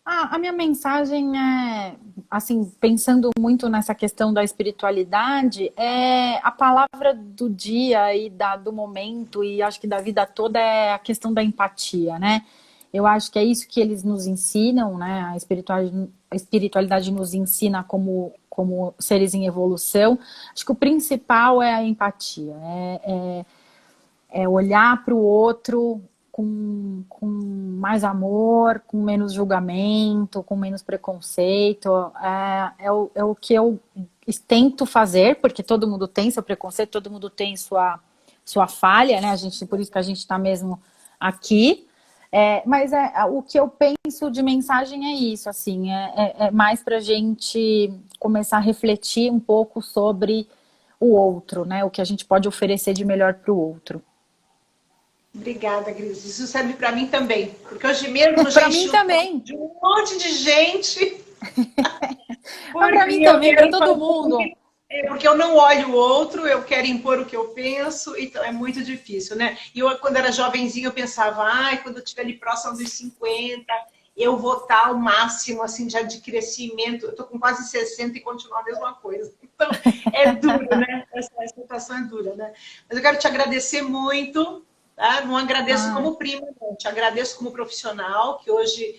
A minha mensagem é, assim, pensando muito nessa questão da espiritualidade, a palavra do dia e do momento, e acho que da vida toda, é a questão da empatia, né? Eu acho que é isso que eles nos ensinam, né? A espiritualidade nos ensina como seres em evolução. Acho que o principal é a empatia, é olhar para o outro com mais amor, com menos julgamento, com menos preconceito. É o que eu tento fazer, porque todo mundo tem seu preconceito, todo mundo tem sua falha, né? Por isso que a gente está mesmo aqui. Mas o que eu penso de mensagem é isso, assim, é mais para a gente começar a refletir um pouco sobre o outro, né? O que a gente pode oferecer de melhor para o outro. Obrigada, Cris. Isso serve para mim também. Porque hoje mesmo Para mim também. de um monte de gente. Para mim também, para todo mundo. Porque eu não olho o outro, eu quero impor o que eu penso, então é muito difícil, né? E eu, quando era jovenzinho, eu pensava, quando eu estiver ali próximo dos 50, eu vou estar ao máximo, assim, já de crescimento. Eu estou com quase 60 e continuo a mesma coisa. Então, é duro, né? Essa situação é dura, né? Mas eu quero te agradecer muito. Tá? Não agradeço como prima, não. Te agradeço como profissional, que hoje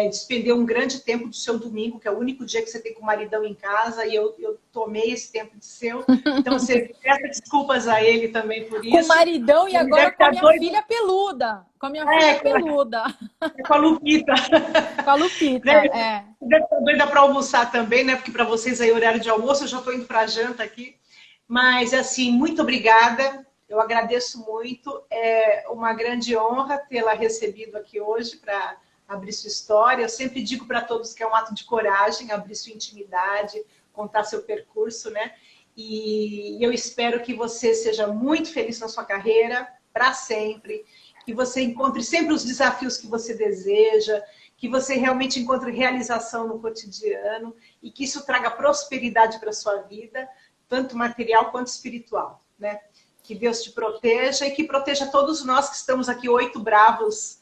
despendeu um grande tempo do seu domingo, que é o único dia que você tem com o maridão em casa, e eu tomei esse tempo de seu. Então, você peça desculpas a ele também por isso. Com o maridão e agora com a minha filha peluda. Com a minha filha peluda. Com a Lupita. Com a Lupita, Deve estar doida para almoçar também, né? Porque para vocês aí, horário de almoço, eu já estou indo para a janta aqui. Mas, assim, muito obrigada. Eu agradeço muito, é uma grande honra tê-la recebido aqui hoje para abrir sua história. Eu sempre digo para todos que é um ato de coragem abrir sua intimidade, contar seu percurso, né? E eu espero que você seja muito feliz na sua carreira, para sempre, que você encontre sempre os desafios que você deseja, que você realmente encontre realização no cotidiano e que isso traga prosperidade para a sua vida, tanto material quanto espiritual, né? Que Deus te proteja e que proteja todos nós que estamos aqui, 8 bravos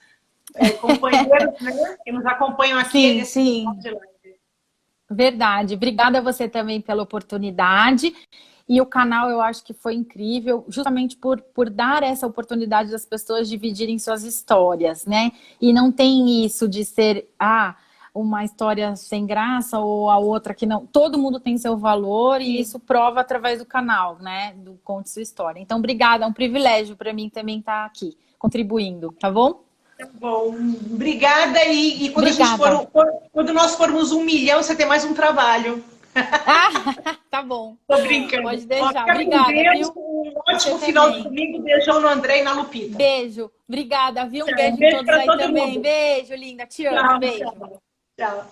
companheiros, né, que nos acompanham aqui nesse sim. De live. Verdade. Obrigada a você também pela oportunidade. E o canal eu acho que foi incrível, justamente por dar essa oportunidade das pessoas dividirem suas histórias, né? E não tem isso de ser uma história sem graça ou a outra que não. Todo mundo tem seu valor e isso prova através do canal, né? Do Conte Sua História. Então, obrigada. É um privilégio para mim também estar aqui, contribuindo, tá bom? Tá bom. Obrigada. E quando, quando nós formos 1 milhão, você tem mais um trabalho. Tá bom. Tô brincando. Pode deixar. Obrigada, viu? Um ótimo final de domingo. Beijão no André e na Lupita. Beijo. Obrigada, viu? Um beijo em todos aí também. Beijo, linda. Te amo. Beijo. Tchau.